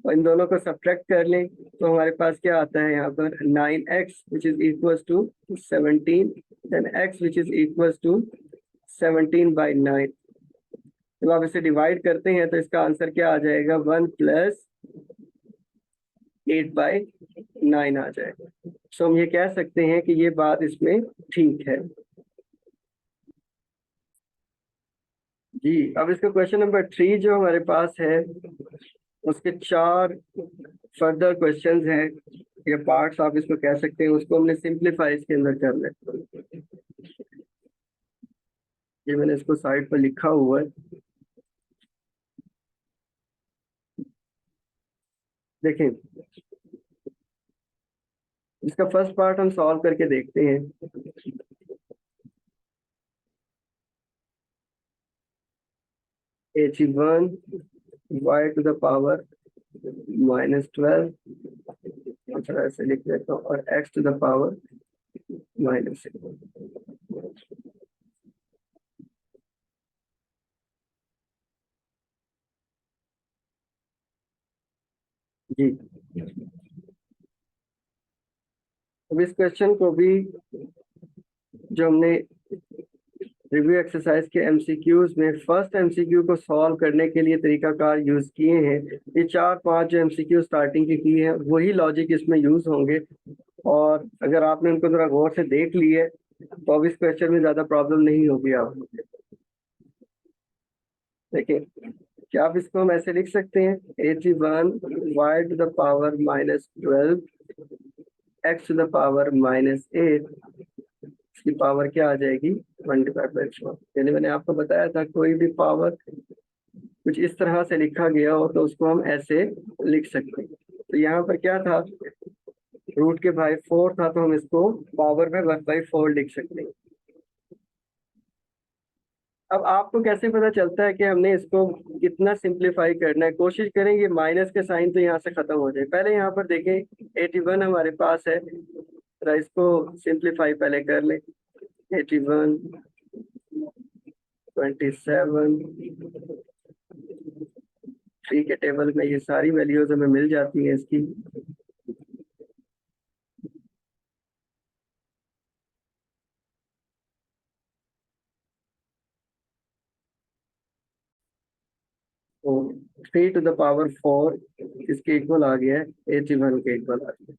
और इन दोनों को सब्ट्रैक्ट कर लें तो हमारे पास क्या आता है यहाँ पर, 9x which is equals to 17, then x which is equals to 17/9। जब आप इसे डिवाइड करते हैं तो इसका आंसर क्या आ जाएगा, 1 + 8/9 आ जाएगा। सो हम ये कह सकते हैं कि ये बात इसमें ठीक है। जी अब इसका क्वेश्चन नंबर 3 जो हमारे पास है उसके 4 फर्दर क्वेश्चंस हैं या पार्ट्स आप इसको कह सकते हैं, उसको हमने सिंप्लीफाई इसके अंदर कर लिया। ये मैंने इसको साइड पर लिखा हुआ है, देखें। इसका फर्स्ट पार्ट हम सॉल्व करके देखते हैं। h1 y to the power -12, ऐसे लिख देता हूँ, और x टू द पावर -6। जी। अब इस क्वेश्चन को भी जो हमने रिव्यू एक्सरसाइज के एमसीक्यूज में फर्स्ट एमसीक्यू को सॉल्व करने के लिए तरीकाकार यूज किए हैं, ये 4-5 जो एमसीक्यू स्टार्टिंग के किए हैं वही लॉजिक इसमें यूज होंगे। और अगर आपने उनको थोड़ा गौर से देख लिए तो अब इस क्वेश्चन में ज्यादा प्रॉब्लम नहीं होगी आपको। देखिए, क्या आप इसको हम ऐसे लिख सकते हैं 81 y to the power -12 x to the power -8 इसकी पावर क्या आ जाएगी 1/4। यानी मैंने आपको बताया था कोई भी पावर कुछ इस तरह से लिखा गया हो तो उसको हम ऐसे लिख सकते हैं। तो यहाँ पर क्या था, रूट के भाई 4 था तो हम इसको पावर में 1/4 लिख सकते हैं। अब आपको कैसे पता चलता है कि हमने इसको कितना सिंप्लीफाई करना है? कोशिश करेंगे माइनस के साइन तो यहाँ से खत्म हो जाए। पहले यहाँ पर देखें 81 हमारे पास है, तो इसको सिंप्लीफाई पहले कर ले। 81 27 3 के टेबल में ये सारी वैल्यूज हमें मिल जाती हैं इसकी। तो 3 to the power 4 इसके इक्वल आ गया है 81 के इक्वल आ गया।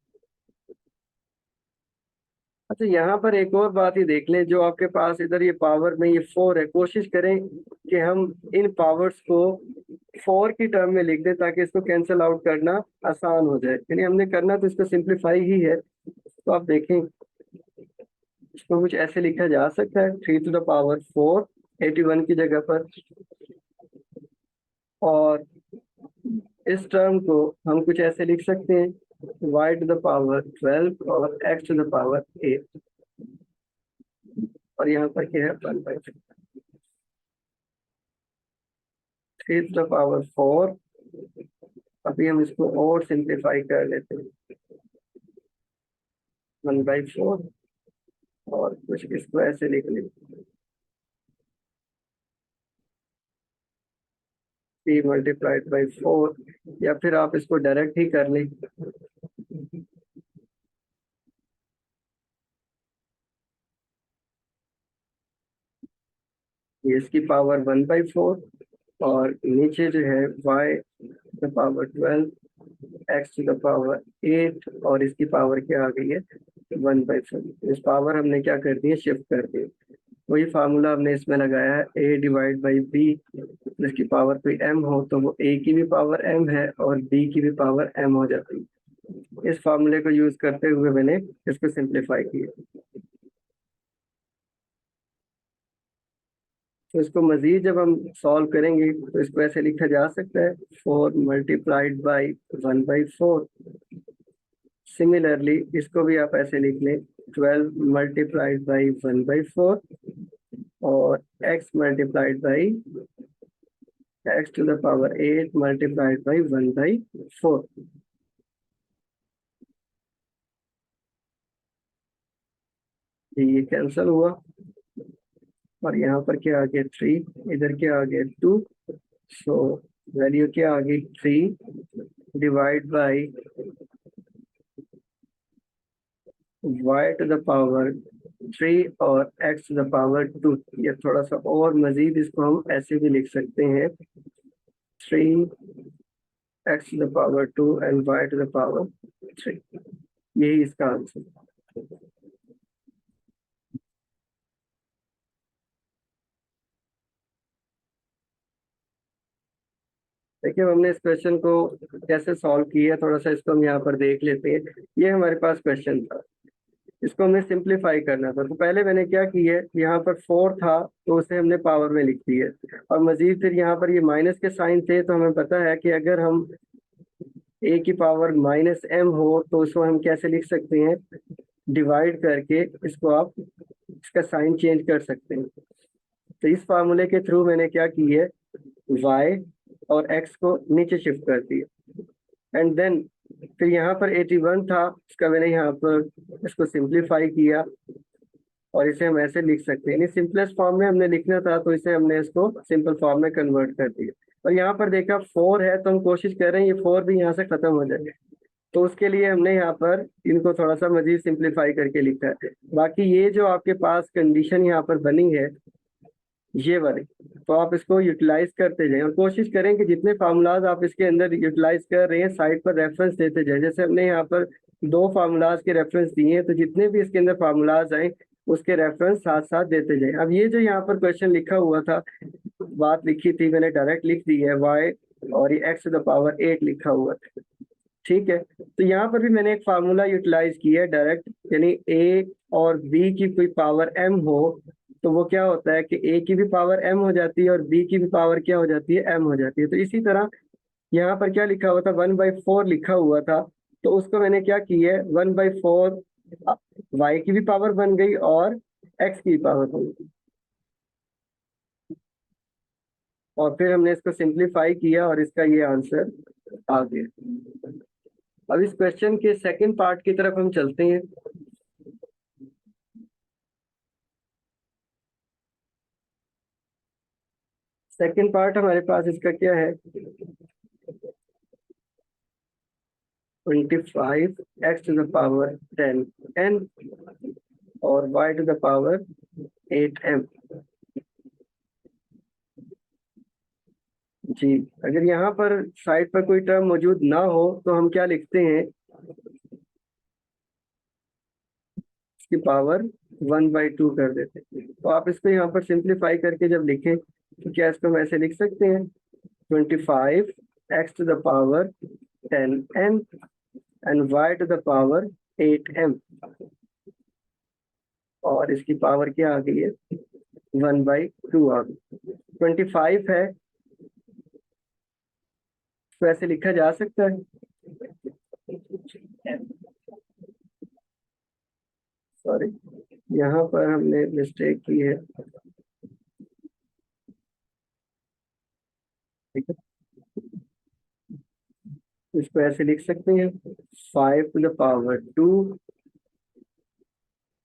अच्छा, यहाँ पर एक और बात ही देख लें, जो आपके पास इधर ये पावर में ये 4 है, कोशिश करें कि हम इन पावर्स को 4 की टर्म में लिख दें ताकि इसको कैंसिल आउट करना आसान हो जाए। यानी हमने करना तो इसको सिंप्लीफाई ही है। तो आप देखें इसको कुछ ऐसे लिखा जा सकता है 3 to the power 4 81 की जगह पर, और इस टर्म को हम कुछ ऐसे लिख सकते हैं y to the power 12 और x to the power 8, और यहाँ पर क्या है 1/3 3 to the power 4। अभी हम इसको और सिंप्लीफाई कर लेते हैं 1/4, और कुछ इसको ऐसे लिख लेते 3 multiplied by 4, या फिर आप इसको डायरेक्ट ही कर लें। ये इसकी पावर 1/4 और नीचे जो है y to the power 12 x to the power 8 और इसकी पावर क्या आ गई है 1/4। इस पावर हमने क्या कर दी है, शिफ्ट कर दी। वही फार्मूला हमने इसमें लगाया है a डिवाइड बाई b, जिसकी पावर कोई m हो तो वो a की भी पावर m है और b की भी पावर m हो जाती है। इस फार्मूले को यूज करते हुए मैंने इसको सिंप्लीफाई किया। तो इसको मजीद जब हम सॉल्व करेंगे तो इसको ऐसे लिखा जा सकता है 4 मल्टीप्लाइड बाई 1/4। सिमिलरली इसको भी आप ऐसे लिख लें 12 मल्टीप्लाइड बाई 1/4 और x multiplied by x to the power 8 multiplied by 1/4। ये कैंसिल हुआ और यहाँ पर क्या आ गया 3, इधर क्या आ गया 2। सो वैल्यू क्या आ गई 3 divide by y to the power 3 और x to the power 2। ये थोड़ा सा और मजीद इसको हम ऐसे भी लिख सकते हैं 3x to the power 2 and y to the power 3। यही इसका आंसर। देखिए, हमने इस क्वेश्चन को कैसे सॉल्व किया, थोड़ा सा इसको हम यहाँ पर देख लेते हैं। ये हमारे पास क्वेश्चन था, इसको हमने सिंप्लीफाई करना था। तो पहले मैंने क्या किया, यहाँ पर 4 था तो उसे हमने पावर में लिख दिया, और मजीद फिर यहाँ पर ये माइनस के साइन थे तो हमें पता है कि अगर हम a की पावर -m हो तो उसको हम कैसे लिख सकते हैं, डिवाइड करके इसको आप इसका साइन चेंज कर सकते हैं। तो इस फार्मूले के थ्रू मैंने क्या की है, y और x को नीचे शिफ्ट कर दिया, एंड देन फिर यहाँ पर 81 था, इसका मैंने यहाँ पर इसको सिंप्लीफाई किया और इसे हम ऐसे लिख सकते हैं। सिंपलेस्ट फॉर्म में हमने लिखना था तो इसे हमने इसको सिंपल फॉर्म में कन्वर्ट कर दिया। और यहाँ पर देखा 4 है, तो हम कोशिश कर रहे हैं ये 4 भी यहाँ से खत्म हो जाए। तो उसके लिए हमने यहाँ पर इनको थोड़ा सा मजीद सिंप्लीफाई करके लिखा है। बाकी ये जो आपके पास कंडीशन यहाँ पर बनी है ये वाली, तो आप इसको यूटिलाइज करते जाएं और कोशिश करें कि जितने फार्मूलाज आप इसके अंदर यूटिलाइज कर रहे हैं साइड पर रेफरेंस देते जाएं। जैसे हमने यहाँ पर 2 फार्मूलाज के रेफरेंस दिए हैं, तो जितने भी इसके अंदर फार्मूलाज आए उसके रेफरेंस साथ साथ देते जाएं। अब ये जो यहाँ पर क्वेश्चन लिखा हुआ था, बात लिखी थी मैंने, डायरेक्ट लिख दी है y, और ये x टू द पावर 8 लिखा हुआ था, ठीक है। तो यहाँ पर भी मैंने एक फार्मूला यूटिलाइज किया है डायरेक्ट, यानी a और b की कोई पावर m हो तो वो क्या होता है कि a की भी पावर m हो जाती है और b की भी पावर क्या हो जाती है, m हो जाती है। तो इसी तरह यहाँ पर क्या लिखा हुआ था, 1/4 लिखा हुआ था, तो उसको मैंने क्या किया है, 1/4 y की भी पावर बन गई और x की भी पावर बन गई, और फिर हमने इसको सिंप्लीफाई किया और इसका ये आंसर आ गया। अब इस क्वेश्चन के सेकंड पार्ट की तरफ हम चलते हैं। सेकंड पार्ट हमारे पास इसका क्या है, 25 x to the power 10n और y to the power 8m। जी, अगर यहाँ पर साइड पर कोई टर्म मौजूद ना हो तो हम क्या लिखते हैं, इसकी पावर 1/2 कर देते हैं। तो आप इसको यहाँ पर सिंप्लीफाई करके जब लिखें तो क्या इसको हम ऐसे लिख सकते हैं, 25 x to the power 10n and y to the power 8m, और इसकी पावर क्या आ गई है, 1/2 आ गई। 25 है तो ऐसे लिखा जा सकता है, सॉरी यहाँ पर हमने मिस्टेक की है, ठीक है। इसको ऐसे लिख सकते हैं, 5 to the power 2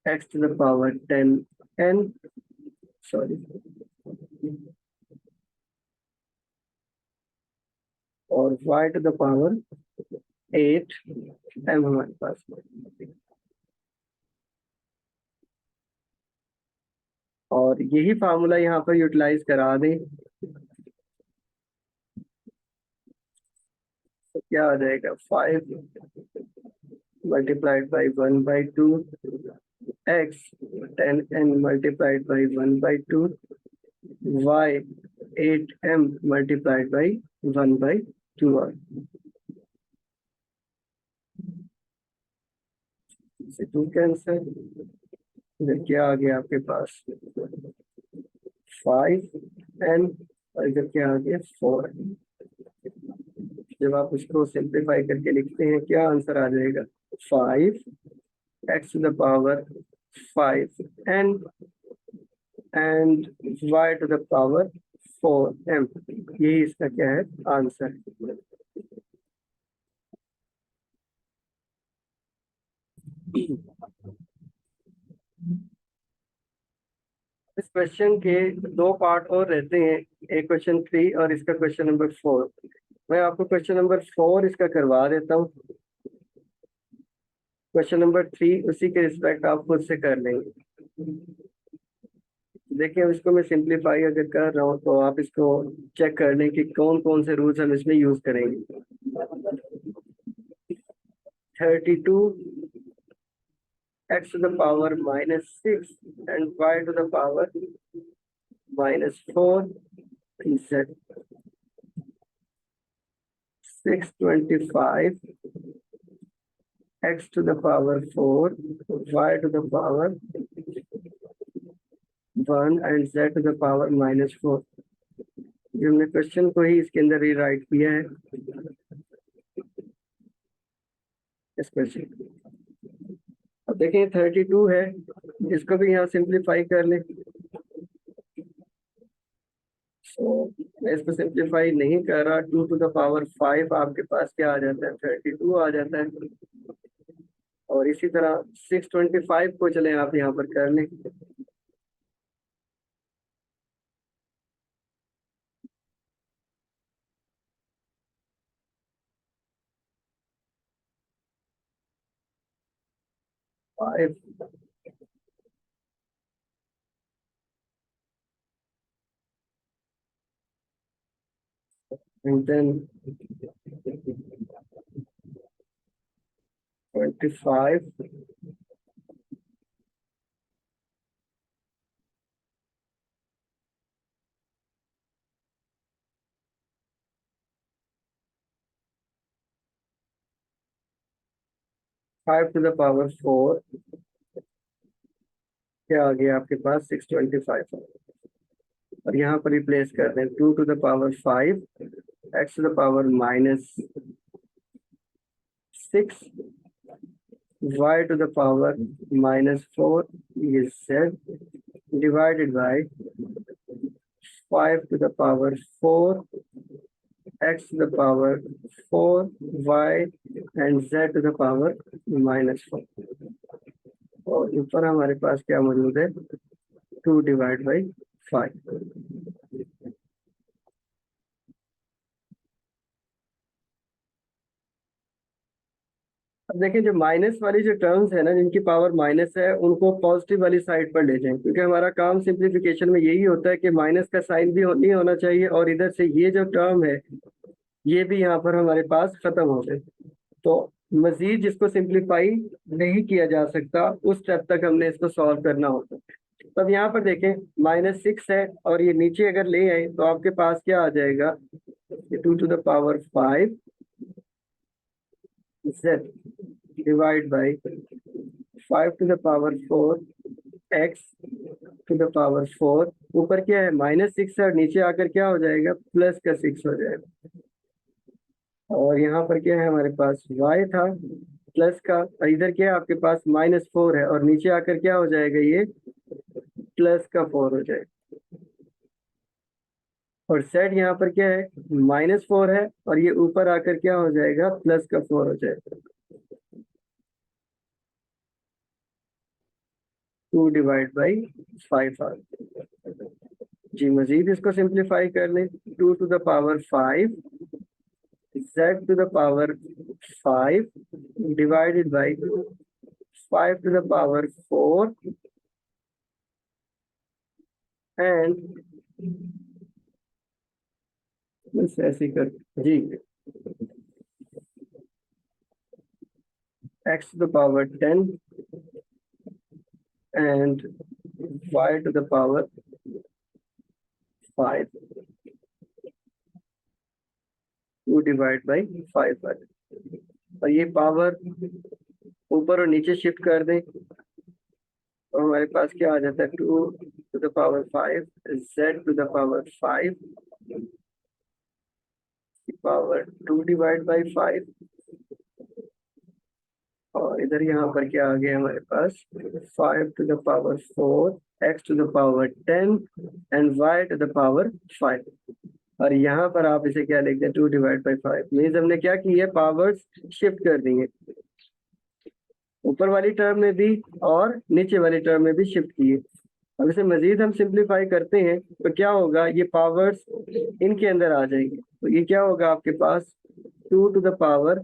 x to the power 10n, sorry, और y to the power 8m हमारे पास। और यही फार्मूला यहाँ पर यूटिलाइज करा दें तो क्या आ जाएगा, 5 multiplied by 1/2 x 10n multiplied by 1/2 y 8m multiplied by 1/2 r। से 2 कैंसर, इधर क्या आ गया आपके पास, 5n, और इधर क्या आ गया 4। जब आप उसको सिंप्लीफाई करके लिखते हैं क्या आंसर आ जाएगा, 5 x to the power 5n and y to the power 4m, यही इसका क्या है आंसर। इस क्वेश्चन के 2 पार्ट और रहते हैं, एक क्वेश्चन 3 और इसका क्वेश्चन नंबर 4। मैं आपको क्वेश्चन नंबर 4 इसका करवा देता हूँ, क्वेश्चन नंबर 3 उसी के रिस्पेक्ट आप खुद से कर लेंगे। देखिए अब इसको मैं सिंप्लीफाई अगर कर रहा हूँ तो आप इसको चेक कर लें कि कौन कौन से रूल्स हम इसमें यूज करेंगे। 32 x to the power -6 and y to the power -4 z, 625 x to the power 4 y to the power 1 and z to the power -4। जो हमने क्वेश्चन को ही इसके अंदर रीराइट किया है इस क्वेश्चन। अब देखिए 32 है, इसको भी यहाँ सिंप्लीफाई कर लें। मैं इसको सिंप्लीफाई नहीं कर रहा, 2 टू द पावर 5 आपके पास क्या आ जाता है, 32 आ जाता है। और इसी तरह 625 को चले आप यहाँ पर कर लें, 5 and then 25 5 to the power 4 क्या आ गया आपके पास 625 और यहाँ पर रिप्लेस कर दें 2 to the power 5 x to the power minus 6 y to the power minus 4 is z divided by 5 to the power 4 x to the power 4 y and z to the power minus 4 और ऊपर हमारे पास क्या मौजूद है 2 divide by 5 अब देखिए जो माइनस वाली जो टर्म्स है ना जिनकी पावर माइनस है उनको पॉजिटिव वाली साइड पर ले जाएं क्योंकि हमारा काम सिंप्लीफिकेशन में यही होता है कि माइनस का साइन भी नहीं होना चाहिए और इधर से ये जो टर्म है ये भी यहाँ पर हमारे पास खत्म हो गए। तो मजीद जिसको सिंप्लीफाई नहीं किया जा सकता उस स्टेप तक हमने इसको सॉल्व करना होता है। तब यहाँ पर देखें -6 है और ये नीचे अगर ले आए तो आपके पास क्या आ जाएगा 2 to the power 5 z divide by 5 to the power 4 x to the power 4 ऊपर क्या है -6 है और नीचे आकर क्या हो जाएगा प्लस का 6 हो जाएगा और यहाँ पर क्या है हमारे पास y था प्लस का और इधर क्या है आपके पास -4 है और नीचे आकर क्या हो जाएगा ये प्लस का 4 हो जाएगा और z यहाँ पर क्या है -4 है और ये ऊपर आकर क्या हो जाएगा प्लस का 4 हो जाएगा 2 डिवाइड बाई 5 आ जी। मजीद इसको सिंप्लीफाई कर लें 2 to the power 5 z to the power 5 divided by 5 to the power 4 and बस ऐसे ही कर जी x to the power 10 and y to the power 5 2 divide by 5 और ये पावर ऊपर और नीचे शिफ्ट कर दें तो हमारे पास क्या आ जाता है 2 to the power 5 z to the power 5 power 2 divide by 5 और इधर यहाँ पर क्या आ गया हमारे पास 5 to the power 4 x to the power 10 and y to the power 5 और यहाँ पर आप इसे क्या लिखते हैं 2 डिवाइड बाई 5 मीन्स हमने क्या की है पावर्स शिफ्ट कर दी है ऊपर वाली टर्म में भी और नीचे वाली टर्म में भी शिफ्ट की है। अब इसे मजीद हम सिंप्लीफाई करते हैं तो क्या होगा ये पावर्स इनके अंदर आ जाएंगे तो ये क्या होगा आपके पास 2 to the power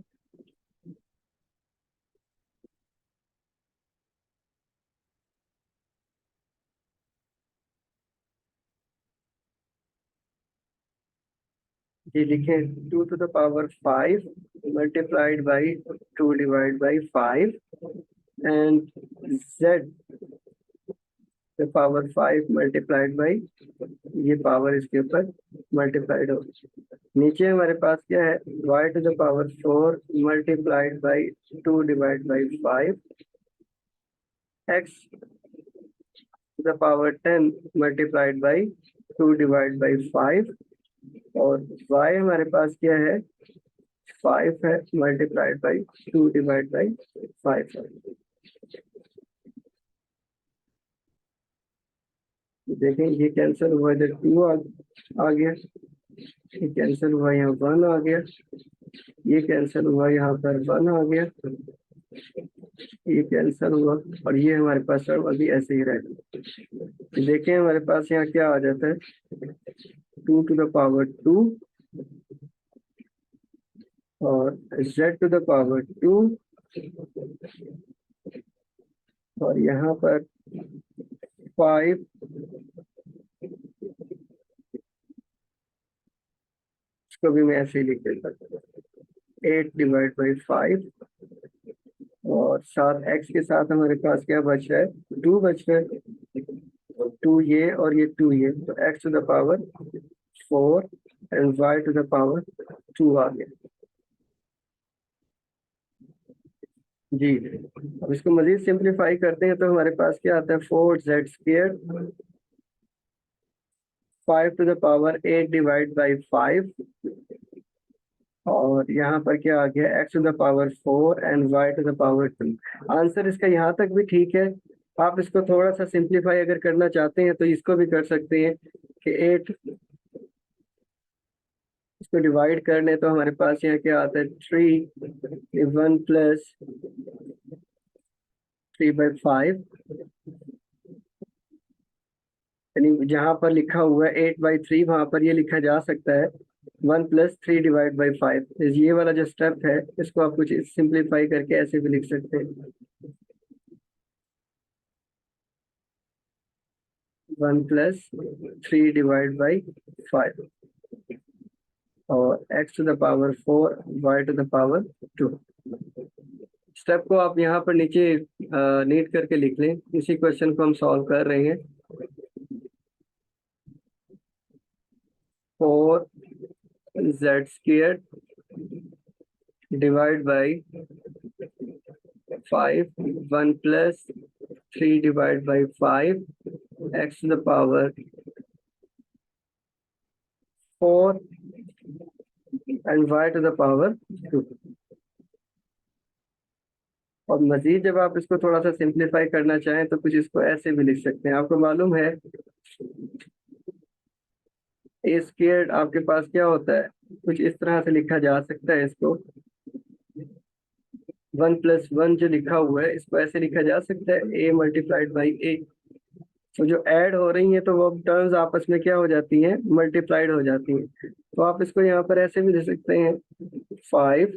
ये लिखे 2 to the power 5 multiplied by 2 divided by 5 and z the power 5 multiplied by ये पावर इसके ऊपर मल्टीप्लाइड हो नीचे हमारे पास क्या है y to the power 4 multiplied by 2 divided by 5 x to the power 10 multiplied by 2 divided by 5 और y हमारे पास क्या है 5 है मल्टीप्लाइड बाई 2 डिवाइड बाई 5 है। देखें ये कैंसिल हुआ इधर 2 आ गया ये कैंसिल हुआ यहाँ 1 आ गया ये कैंसिल हुआ यहाँ पर 1 आ गया ये कैंसिल हुआ और ये हमारे पास सब अभी ऐसे ही रहेगा। देखें हमारे पास यहाँ क्या आ जाता है 2 to the power 2 और z to the power 2 और यहाँ पर 5 इसको भी मैं ऐसे ही लिख देता हूँ 8/5 और साथ x के साथ हमारे पास क्या बच रहा है 2 बच रहा है 2 ये और ये 2 ये तो x to the power 4 and y to the power 2 आ गया जी। अब इसको मजीद सिंप्लीफाई करते हैं तो हमारे पास क्या आता है 4z² 5 टू द पावर 8/5 और यहाँ पर क्या आ गया x to the power 4 and y to the power 2। Answer इसका यहाँ तक भी ठीक है। आप इसको थोड़ा सा सिंप्लीफाई अगर करना चाहते हैं तो इसको भी कर सकते हैं कि 8 इसको डिवाइड कर लें तो हमारे पास यहाँ क्या आता है 3 1 प्लस 3/5 यानी जहाँ पर लिखा हुआ है 8/3 वहां पर ये लिखा जा सकता है 1 प्लस 3/5। ये वाला जो स्टेप है इसको आप कुछ सिंप्लीफाई करके ऐसे भी लिख सकते हैं 1 प्लस 3/5 और x to the power 4 y to the power 2। Step को आप यहाँ पर नीचे नीट करके लिख लें। इसी क्वेश्चन को हम सॉल्व कर रहे हैं 4z² divide by 5 1 plus 3/5 x to the power 4 and y to the power 2। और मजीद जब आप इसको थोड़ा सा सिंप्लीफाई करना चाहें तो कुछ इसको ऐसे भी लिख सकते हैं। आपको मालूम है a² आपके पास क्या होता है कुछ इस तरह से लिखा जा सकता है इसको 1 + 1 जो लिखा हुआ है इसको ऐसे लिखा जा सकता है a × a। तो जो ऐड हो रही हैं तो वो टर्म्स आपस में क्या हो जाती हैं मल्टीप्लाइड हो जाती हैं। तो आप इसको यहाँ पर ऐसे भी लिख सकते हैं 5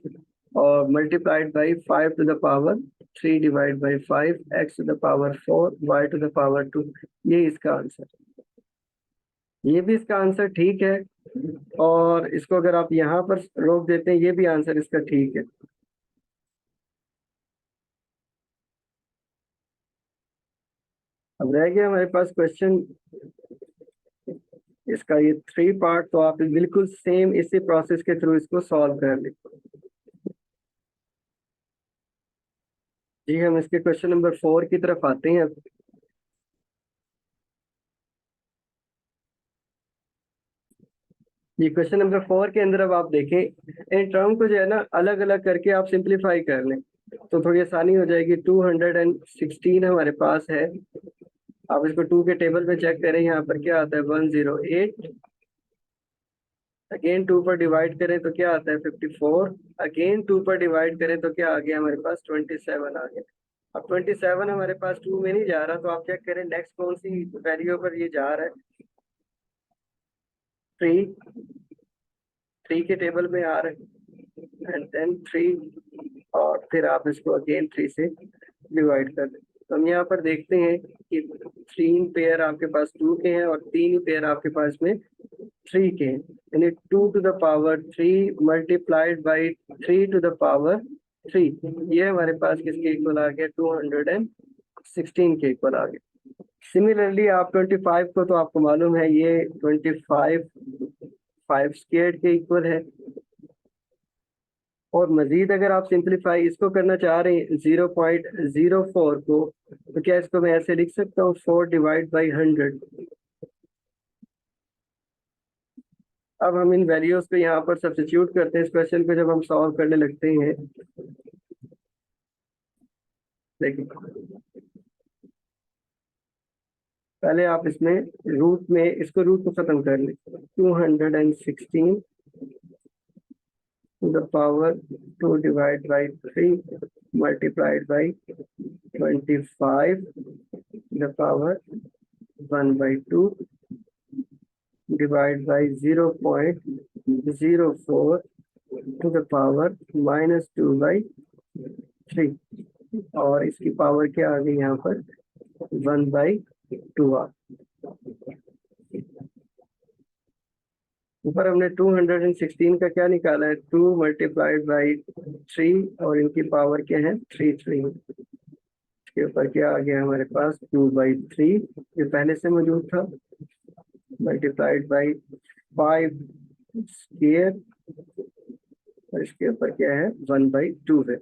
और multiplied by 5 to the power 3/5 x to the power 4 y to the power 2। ये इसका आंसर, ये भी इसका आंसर ठीक है। और इसको अगर आप यहाँ पर रोक देते हैं ये भी आंसर इसका ठीक है। अब रह गया हमारे पास क्वेश्चन इसका ये 3 पार्ट। तो आप बिल्कुल सेम इसी प्रोसेस के थ्रू इसको सॉल्व कर लें। जी हम इसके क्वेश्चन नंबर 4 की तरफ आते हैं। ये क्वेश्चन नंबर 4 के अंदर अब आप देखें इन टर्म को जो है ना अलग अलग करके आप सिंप्लीफाई कर लें तो थोड़ी आसानी हो जाएगी। 216 हमारे पास है। आप इसको 2 के टेबल पे चेक करें, यहाँ पर क्या आता है 108। अगेन 2 पर डिवाइड करें तो क्या आता है 54। अगेन 2 पर डिवाइड करें तो क्या आ गया हमारे पास 27 आ गया। अब 27 हमारे पास 2 में नहीं जा रहा तो आप चेक करें नेक्स्ट कौन सी वैल्यू पर ये जा रहा है। 3 के टेबल में आ रहा है एंड देन 3 और फिर आप इसको अगेन 3 से डिवाइड कर दें। तो हम यहाँ पर देखते हैं कि 3 पेयर आपके पास 2 के हैं और 3 पेयर आपके पास में 3 के हैं, यानी 2 to the power 3 multiplied by 3 to the power 3। ये हमारे पास किसके इक्वल आ गया 216 के इक्वल आ गया। सिमिलरली आप 25 को तो आपको मालूम है ये 25 5² के इक्वल है। और मजीद अगर आप सिंप्लीफाई इसको करना चाह रहे हैं 0.04 को तो क्या इसको मैं ऐसे लिख सकता हूँ 4/100। अब हम इन वैल्यूज को यहाँ पर सब्स्टिट्यूट करते हैं। इस क्वेश्चन को जब हम सॉल्व करने लगते हैं देखिए पहले आप इसमें रूट में इसको रूट को खत्म कर लें 216 to the power 2 divided by 3 multiplied by 25 to the power 1/2 divided by 0.04 to the power -2/3। और इसकी पावर क्या आ गई यहाँ पर 1/2 आ। ऊपर हमने 216 का क्या निकाला है 2 मल्टीप्लाइड बाई 3 और इनकी पावर क्या है 3 इसके ऊपर क्या आ गया हमारे पास 2/3 ये पहले से मौजूद था मल्टीप्लाइड बाई 5 स्क्वायर और इसके ऊपर क्या है 1/2 है।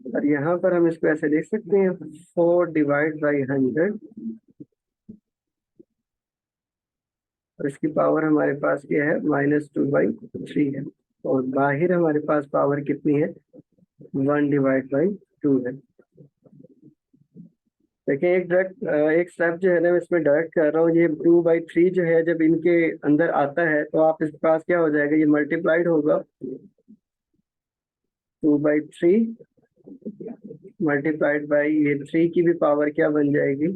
और यहाँ पर हम इसको ऐसे लिख सकते हैं 4/100 और इसकी पावर हमारे पास क्या है -2/3 है और बाहर हमारे पास पावर कितनी है 1/2 है। देखिए एक स्टेप जो है ना मैं इसमें डायरेक्ट कर रहा हूँ ये 2/3 जो है जब इनके अंदर आता है तो आप इसके पास क्या हो जाएगा ये मल्टीप्लाइड होगा 2/3 मल्टीप्लाइड बाई ये 3 की भी पावर क्या बन जाएगी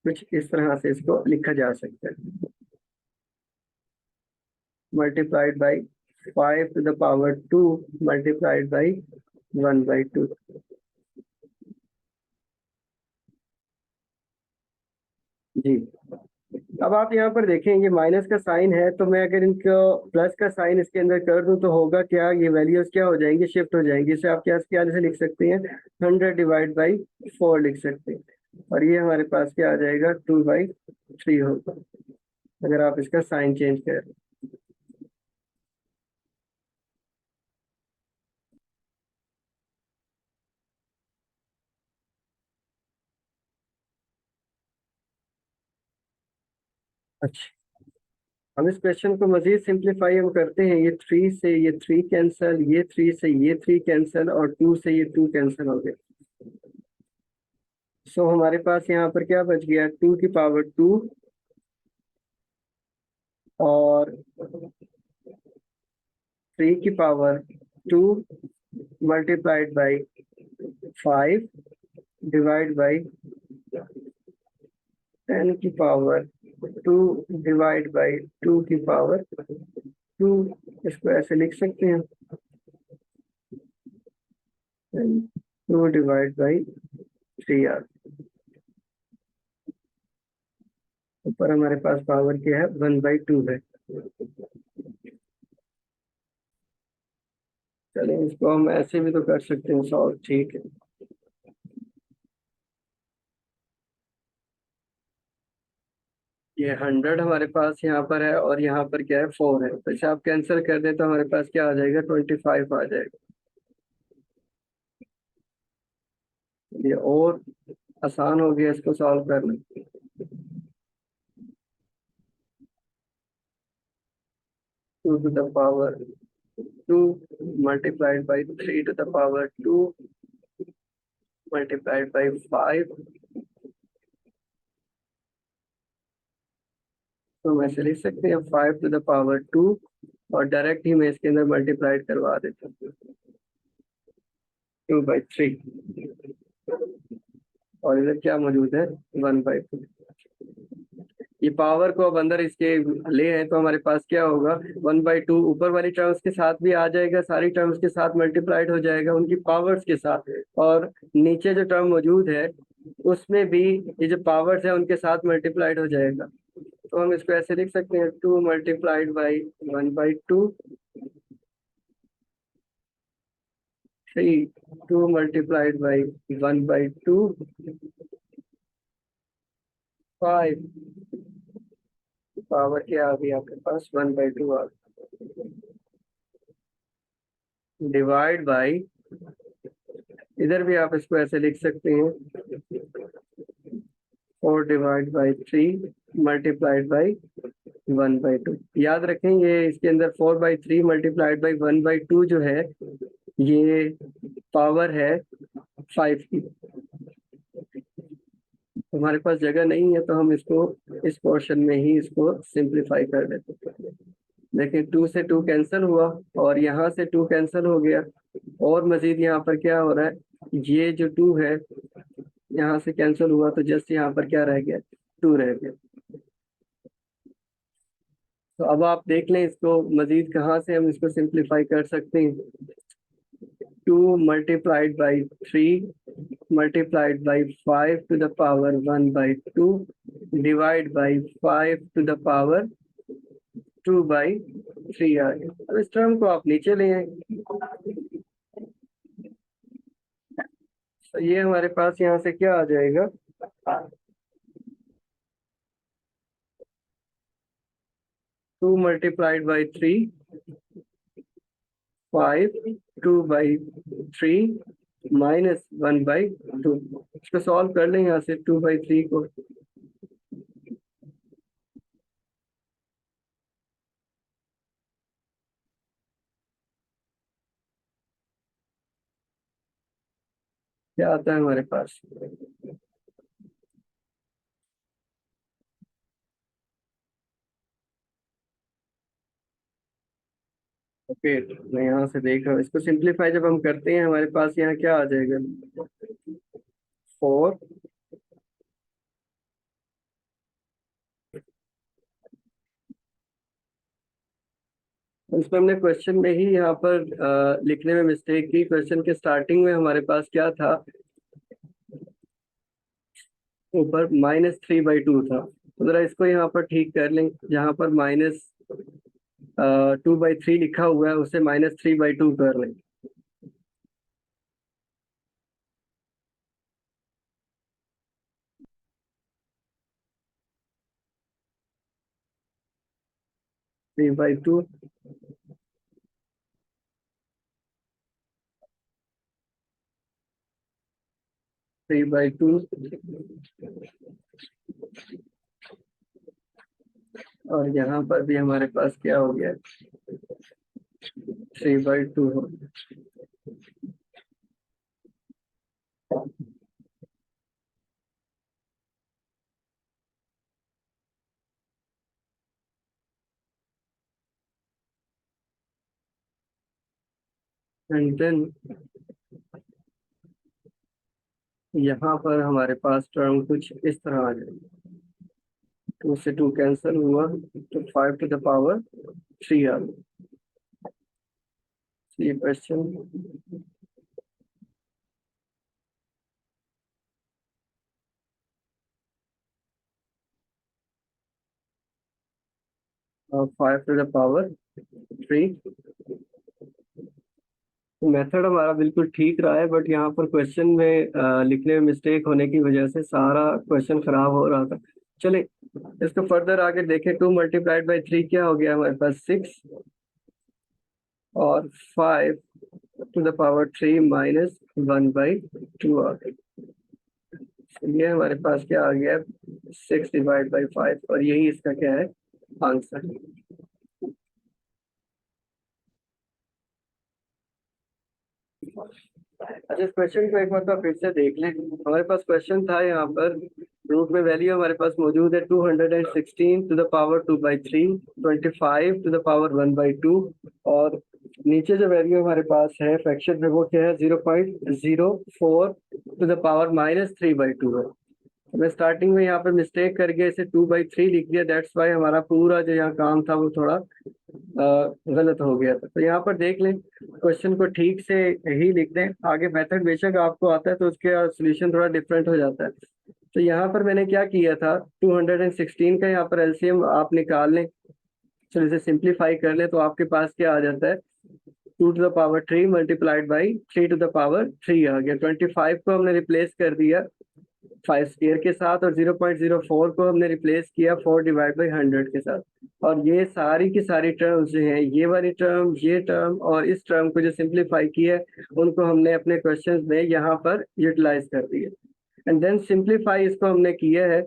कुछ इस तरह से इसको लिखा जा सकता है multiplied by 5 to the power 2 multiplied by 1/2। जी अब आप यहाँ पर देखेंगे माइनस का साइन है तो मैं अगर इनको प्लस का साइन इसके अंदर कर दूं तो होगा क्या ये वैल्यूज क्या हो जाएंगी शिफ्ट हो जाएंगी इसे आप क्या से लिख सकते हैं 100/4 लिख सकते हैं और ये हमारे पास क्या आ जाएगा 2/3 होगा अगर आप इसका साइन चेंज करें। अच्छा हम इस क्वेश्चन को मजीद सिंप्लीफाई हम करते हैं ये 3 से ये 3 कैंसल ये 3 से ये 3 कैंसल और 2 से ये 2 कैंसल हो गए सो हमारे पास यहाँ पर क्या बच गया 2 की पावर 2 और 3 की power 2 multiplied by 5 divide by 10 की पावर 2 डिवाइड बाई 2 की पावर 2 इसको ऐसे लिख सकते हैं 2 डिवाइड बाई 3r ऊपर हमारे पास पावर क्या है 1/2 है। चलिए इसको हम ऐसे भी तो कर सकते हैं सॉल्व ठीक है ये 100 हमारे पास यहाँ पर है और यहाँ पर क्या है 4 है तो इसे आप कैंसिल कर दें तो हमारे पास क्या आ जाएगा 25 आ जाएगा ये और आसान हो गया इसको सॉल्व करना 2 to the power 2 multiplied by 3 to the power 2 multiplied by 5 तो हम ऐसे लिख सकते हैं 5 to the power 2 और डायरेक्ट ही मैं इसके अंदर मल्टीप्लाइड करवा देता हूँ 2/3 और इधर क्या मौजूद है 1/2 ये पावर को अब अंदर इसके ले हैं तो हमारे पास क्या होगा 1/2 ऊपर वाली टर्म्स के साथ भी आ जाएगा सारी टर्म्स के साथ मल्टीप्लाइड हो जाएगा उनकी पावर्स के साथ और नीचे जो टर्म मौजूद है उसमें भी ये जो पावर्स है उनके साथ मल्टीप्लाइड हो जाएगा तो हम इसको ऐसे लिख सकते हैं 2 multiplied by 1/2 3 2 multiplied by 1/2 5 power क्या आ गई आपके पास 1/2 आ डिवाइड बाई इधर भी आप इसको ऐसे लिख सकते हैं 4/3 मल्टीप्लाइड बाई 1/2 याद रखें ये इसके अंदर 4/3 मल्टीप्लाइड बाई 1/2 जो है ये पावर है 5 की हमारे पास जगह नहीं है तो हम इसको इस पोर्शन में ही इसको सिंप्लीफाई कर देते हैं देखिए 2 से 2 कैंसिल हुआ और यहाँ से 2 कैंसिल हो गया और मजीद यहाँ पर क्या हो रहा है ये जो 2 है यहाँ से कैंसिल हुआ तो जस्ट यहाँ पर क्या रह गया 2 रह गया तो अब आप देख लें इसको मजीद कहाँ से हम इसको सिंप्लीफाई कर सकते हैं 2 multiplied by 3 multiplied by 5 to the power 1 by 2 divide by 5 to the power 2 by 3 आ गया। अब इस टर्म को आप नीचे ले आए, तो ये हमारे पास यहाँ से क्या आ जाएगा, 2 multiplied by 3 5 2 by 3 minus 1 by 2। इसको सॉल्व कर लें यहाँ से 2 by 3 को, क्या आता है हमारे पास, ओके। मैं यहाँ से देख रहा हूँ, इसको सिंप्लीफाई जब हम करते हैं हमारे पास यहाँ क्या आ जाएगा, 4 इसमें हमने क्वेश्चन में ही यहाँ पर लिखने में मिस्टेक की। क्वेश्चन के स्टार्टिंग में हमारे पास क्या था, ऊपर -3/2 था, तो जरा इसको यहाँ पर ठीक कर लें, जहाँ पर -2/3 लिखा हुआ है उसे -3/2 कर लें। Three by two, three by two, और यहाँ पर भी हमारे पास क्या हो गया, 3/2 हो गया। एंड देन यहाँ पर हमारे पास टर्म कुछ इस तरह आ जाएगी, 2 से 2 कैंसिल हुआ तो 5 to the power 3 आ गया। ये question 5 to the power 3, method हमारा बिल्कुल ठीक रहा है, बट यहाँ पर क्वेश्चन में लिखने में मिस्टेक होने की वजह से सारा क्वेश्चन खराब हो रहा था। चले इसको फर्दर आगे देखें, 2 multiplied by 3 क्या हो गया हमारे पास, 6, और 5 to the power 3 minus 1/2 आ गया। ये हमारे पास क्या आ गया, 6 डिवाइड बाई 5, और यही इसका क्या है, आंसर। अच्छा, इस क्वेश्चन को एक बार तो फिर से देख लें। हमारे पास क्वेश्चन था यहाँ पर, रूट में वैल्यू हमारे पास मौजूद है 216 to the power 2/3, 25 to the power 1/2, और नीचे जो वैल्यू हमारे पास है फ्रैक्शन में वो क्या है, 0.04 to the power -3/2 है। मैं स्टार्टिंग में यहाँ पर मिस्टेक करके इसे 2/3 लिख दिया, दैट्स वाई हमारा पूरा जो यहाँ काम था वो थोड़ा गलत हो गया था। तो यहाँ पर देख लें, क्वेश्चन को ठीक से ही लिख दें, आगे मेथड बेशक आपको आता है तो उसके सोल्यूशन थोड़ा डिफरेंट हो जाता है। तो यहाँ पर मैंने क्या किया था, 216 का यहाँ पर एलसीएम आप निकाल लें, चलो इसे सिंप्लीफाई कर लें, तो आपके पास क्या आ जाता है, 2 to the power 3 multiplied by 3 to the power 3 आ गया। 25 को हमने रिप्लेस कर दिया 5 स्क्वायर के साथ, और 0.04 को हमने रिप्लेस किया 4 डिवाइड बाई 100 के साथ, और ये सारी की सारी टर्म्स जो हैं, ये वाली टर्म, ये टर्म और इस टर्म को जो सिंप्लीफाई किया है उनको हमने अपने क्वेश्चंस में यहाँ पर यूटिलाइज कर दिया। एंड देन सिंप्लीफाई इसको हमने किया है,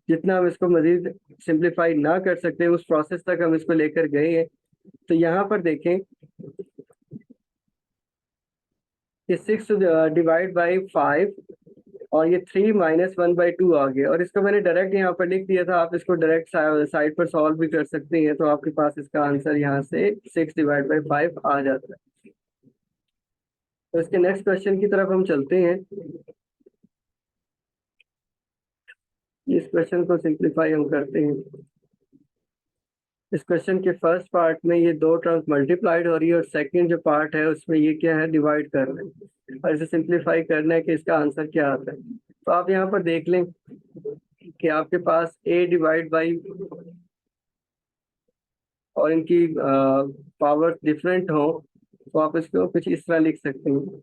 जितना हम इसको मजीद सिंप्लीफाई ना कर सकते उस प्रोसेस तक हम इसको लेकर गए हैं। तो यहाँ पर देखें कि 6 डिवाइड बाई 5, और ये 3 माइनस 1/2 आ गया, और इसको मैंने डायरेक्ट यहाँ पर लिख दिया था, आप इसको डायरेक्ट साइड पर सॉल्व भी कर सकते हैं, तो आपके पास इसका आंसर यहाँ से 6 डिवाइड बाई 5 आ जाता है। तो इसके नेक्स्ट क्वेश्चन की तरफ हम चलते हैं। इस क्वेश्चन को सिंप्लीफाई हम करते हैं। इस क्वेश्चन के फर्स्ट पार्ट में ये दो टर्म्स मल्टीप्लाइड हो रही है और सेकंड जो पार्ट है उसमें ये क्या है, डिवाइड कर रहे हैं और इसे सिंप्लीफाई करना है कि इसका आंसर क्या आता है। तो आप यहाँ पर देख लें कि आपके पास a डिवाइड बाई और इनकी पावर डिफरेंट हो तो आप इसको कुछ इस तरह लिख सकते हैं।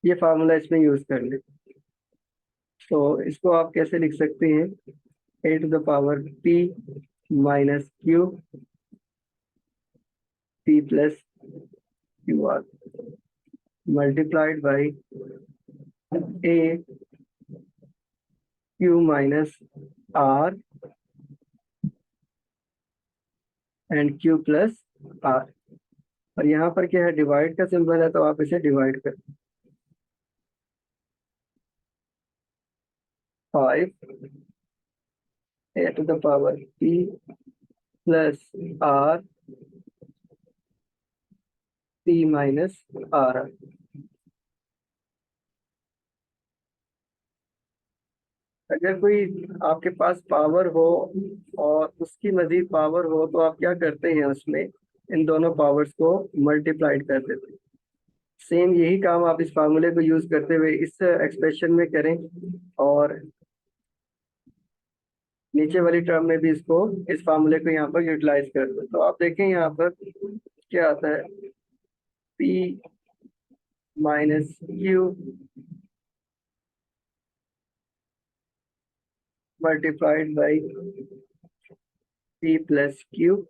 ये फार्मूला इसमें यूज कर लें तो इसको आप कैसे लिख सकते हैं, a to the power p minus Q p plus Q R multiplied by a q minus r and q plus r। और यहाँ पर क्या है, डिवाइड का सिंबल है तो आप इसे डिवाइड कर 5 a to the power p plus r p minus r। अगर कोई आपके पास पावर हो और उसकी मजीद पावर हो तो आप क्या करते हैं, उसमें इन दोनों पावर्स को मल्टीप्लाइड कर देते हैं। सेम यही काम आप इस फार्मूले को यूज करते हुए इस एक्सप्रेशन में करें और नीचे वाली टर्म में भी इसको इस फार्मूले को यहाँ पर यूटिलाइज कर दो। तो आप देखें यहाँ पर क्या आता है, p minus Q multiplied by p plus Q.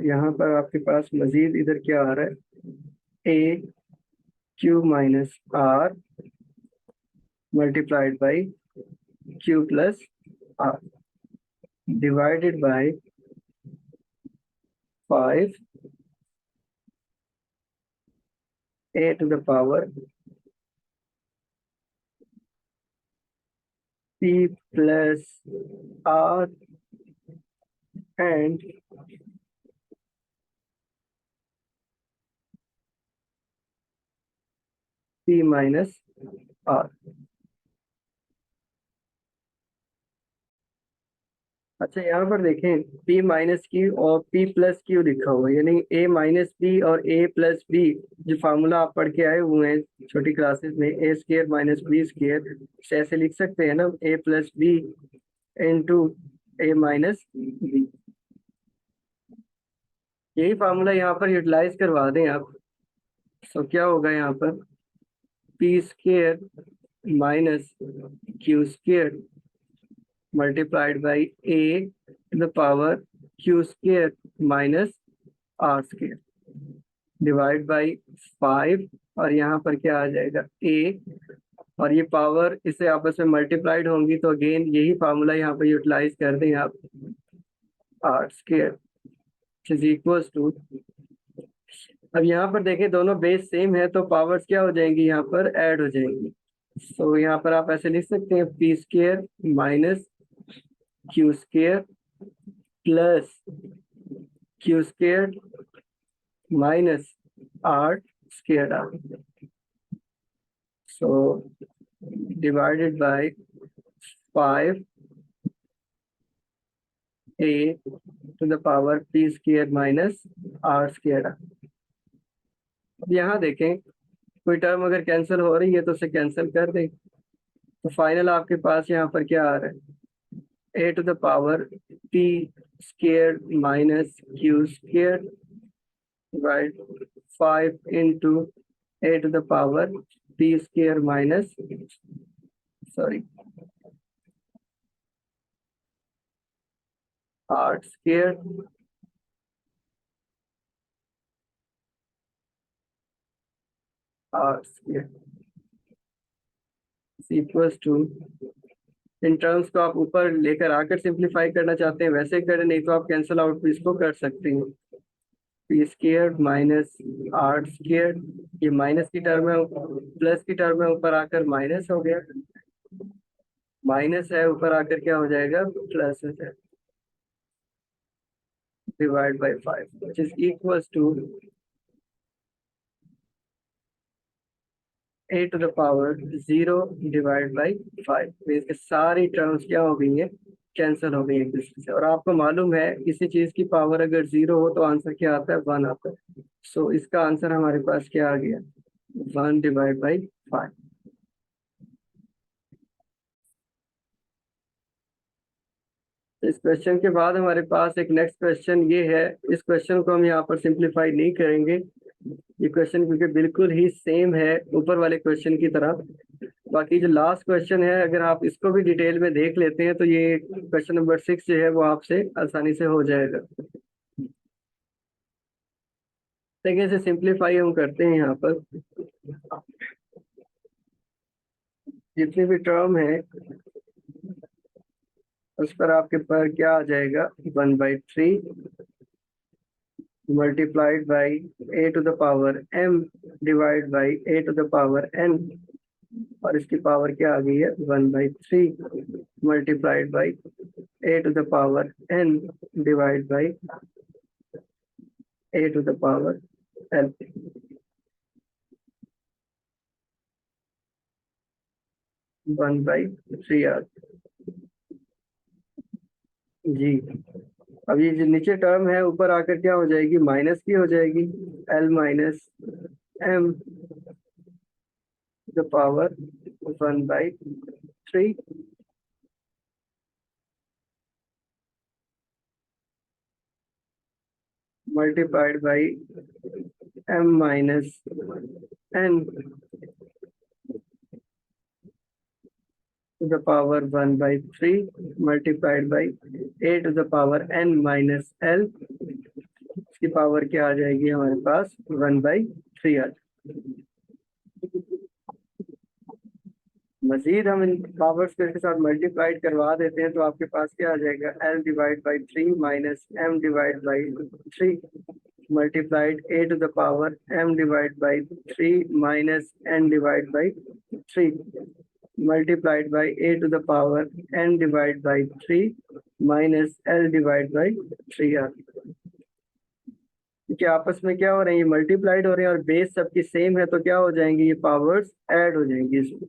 यहाँ पर आपके पास मजीद इधर क्या आ रहा है, a Q minus R multiplied by Q plus R divided by 5 a to the power p plus r and p minus r। अच्छा यहाँ पर देखें p माइनस क्यू और p प्लस क्यू लिखा हुआ है, यानी a माइनस बी और a प्लस बी जो फार्मूला आप पढ़ के आए हुए हैं छोटी क्लासेस में, a square minus B square ऐसे लिख सकते हैं ना, a plus B into a minus B. यही फार्मूला यहाँ पर यूटिलाइज करवा दें आप तो क्या होगा यहाँ पर, p square minus Q square multiplied by a to the power q square minus r square divide by 5 और यहाँ पर क्या आ जाएगा a और ये पावर इससे आपस में मल्टीप्लाइड होंगी तो अगेन यही फार्मूला यहाँ पर यूटिलाइज कर दें आप, r square is equal to. अब यहाँ पर देखें दोनों बेस सेम है तो पावर्स क्या हो जाएंगी, यहाँ पर ऐड हो जाएंगी। तो यहाँ पर आप ऐसे लिख सकते हैं p square minus Q square plus Q square minus R square R. So divided by 5 a to the power p square minus R square R. अब यहाँ देखें कोई टर्म अगर कैंसिल हो रही है तो उसे कैंसिल कर दें तो फाइनल आपके पास यहाँ पर क्या आ रहा है, a to the power p square minus q square divide 5 into a to the power p square minus sorry r square r square equals to, इन टर्म्स को आप ऊपर लेकर आकर सिंप्लीफाई करना चाहते हैं वैसे करें, नहीं तो आप कैंसिल आउट भी इसको कर सकते हैं। p square minus R square, ये माइनस की टर्म है प्लस की टर्म है, ऊपर आकर माइनस हो गया, माइनस है ऊपर आकर क्या हो जाएगा, प्लस हो जाएगा। divided by 5 which is equals to a to the power 0 divided by 5। तो इसके सारी टर्म्स क्या हो गई है, कैंसिल हो गई एक दूसरे से। और आपको मालूम है किसी चीज की पावर अगर 0 हो तो आंसर क्या आता है, 1 आता है। सो इसका आंसर हमारे पास क्या आ गया, 1 डिवाइड बाई 5। इस क्वेश्चन के बाद हमारे पास एक नेक्स्ट क्वेश्चन ये है। इस क्वेश्चन को हम यहाँ पर सिंप्लीफाई नहीं करेंगे, ये क्वेश्चन क्योंकि बिल्कुल ही सेम है ऊपर वाले क्वेश्चन की तरह। बाकी जो लास्ट क्वेश्चन है अगर आप इसको भी डिटेल में देख लेते हैं तो ये क्वेश्चन नंबर 6 जो है वो आपसे आसानी से हो जाएगा। देखिए इसे सिंप्लीफाई हम करते हैं। यहाँ पर जितनी भी टर्म है उस पर आपके पर क्या आ जाएगा, 1/3 multiplied by a to the power m divide by a to the power n, और इसकी पावर क्या आ गई है, 1/3 multiplied by a to the power n divide by a to the power l। 1/3 आ जी। अब ये जो नीचे टर्म है ऊपर आकर क्या हो जाएगी, माइनस की हो जाएगी, l minus m the power 1/3 multiplied by m minus n to the power 1/3 multiplied by a to the power n minus l, इसकी पावर क्या आ जाएगी हमारे पास, 1/3 आ जाएगी। मजीद हम इन पावर्स को इसके साथ मल्टीप्लाइड करवा देते हैं तो आपके पास क्या आ जाएगा, l divide by 3 minus m divide by 3 multiplied a to the power m divide by 3 minus n divide by 3 multiplied by a to the power n divided by 3 minus l divided by 3 r। क्योंकि आपस में क्या हो रहे हैं, ये multiplied हो रहे हैं और बेस सबकी सेम है तो क्या हो जाएंगे, ये पावर्स ऐड हो जाएंगी इसमें।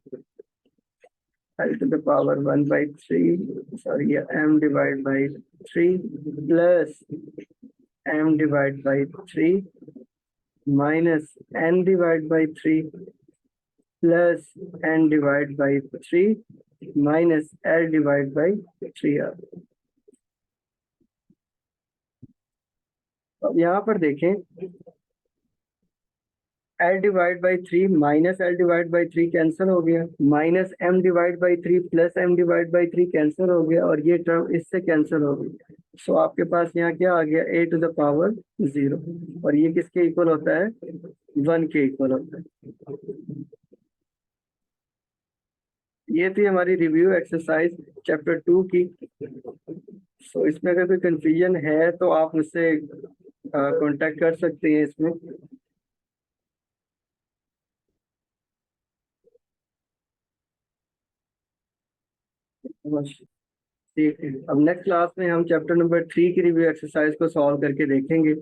l to the power 1/3 sorry m divided by 3 plus m divided by 3 minus n divided by 3 plus n divided by 3 minus l divided by 3r। अब यहाँ पर देखें l divide by 3 minus l divide by 3 cancel हो गया, minus m divide by 3 plus m divide by 3 cancel हो गया और ये टर्म इससे कैंसिल हो गई। सो आपके पास यहाँ क्या आ गया, a to the power 0, और ये किसके इक्वल होता है, 1 के इक्वल होता है। ये थी हमारी रिव्यू एक्सरसाइज चैप्टर 2 की। सो इसमें अगर कोई कंफ्यूजन है तो आप मुझसे कांटेक्ट कर सकते हैं इसमें। ठीक है, अब नेक्स्ट क्लास में हम चैप्टर नंबर 3 की रिव्यू एक्सरसाइज को सॉल्व करके देखेंगे।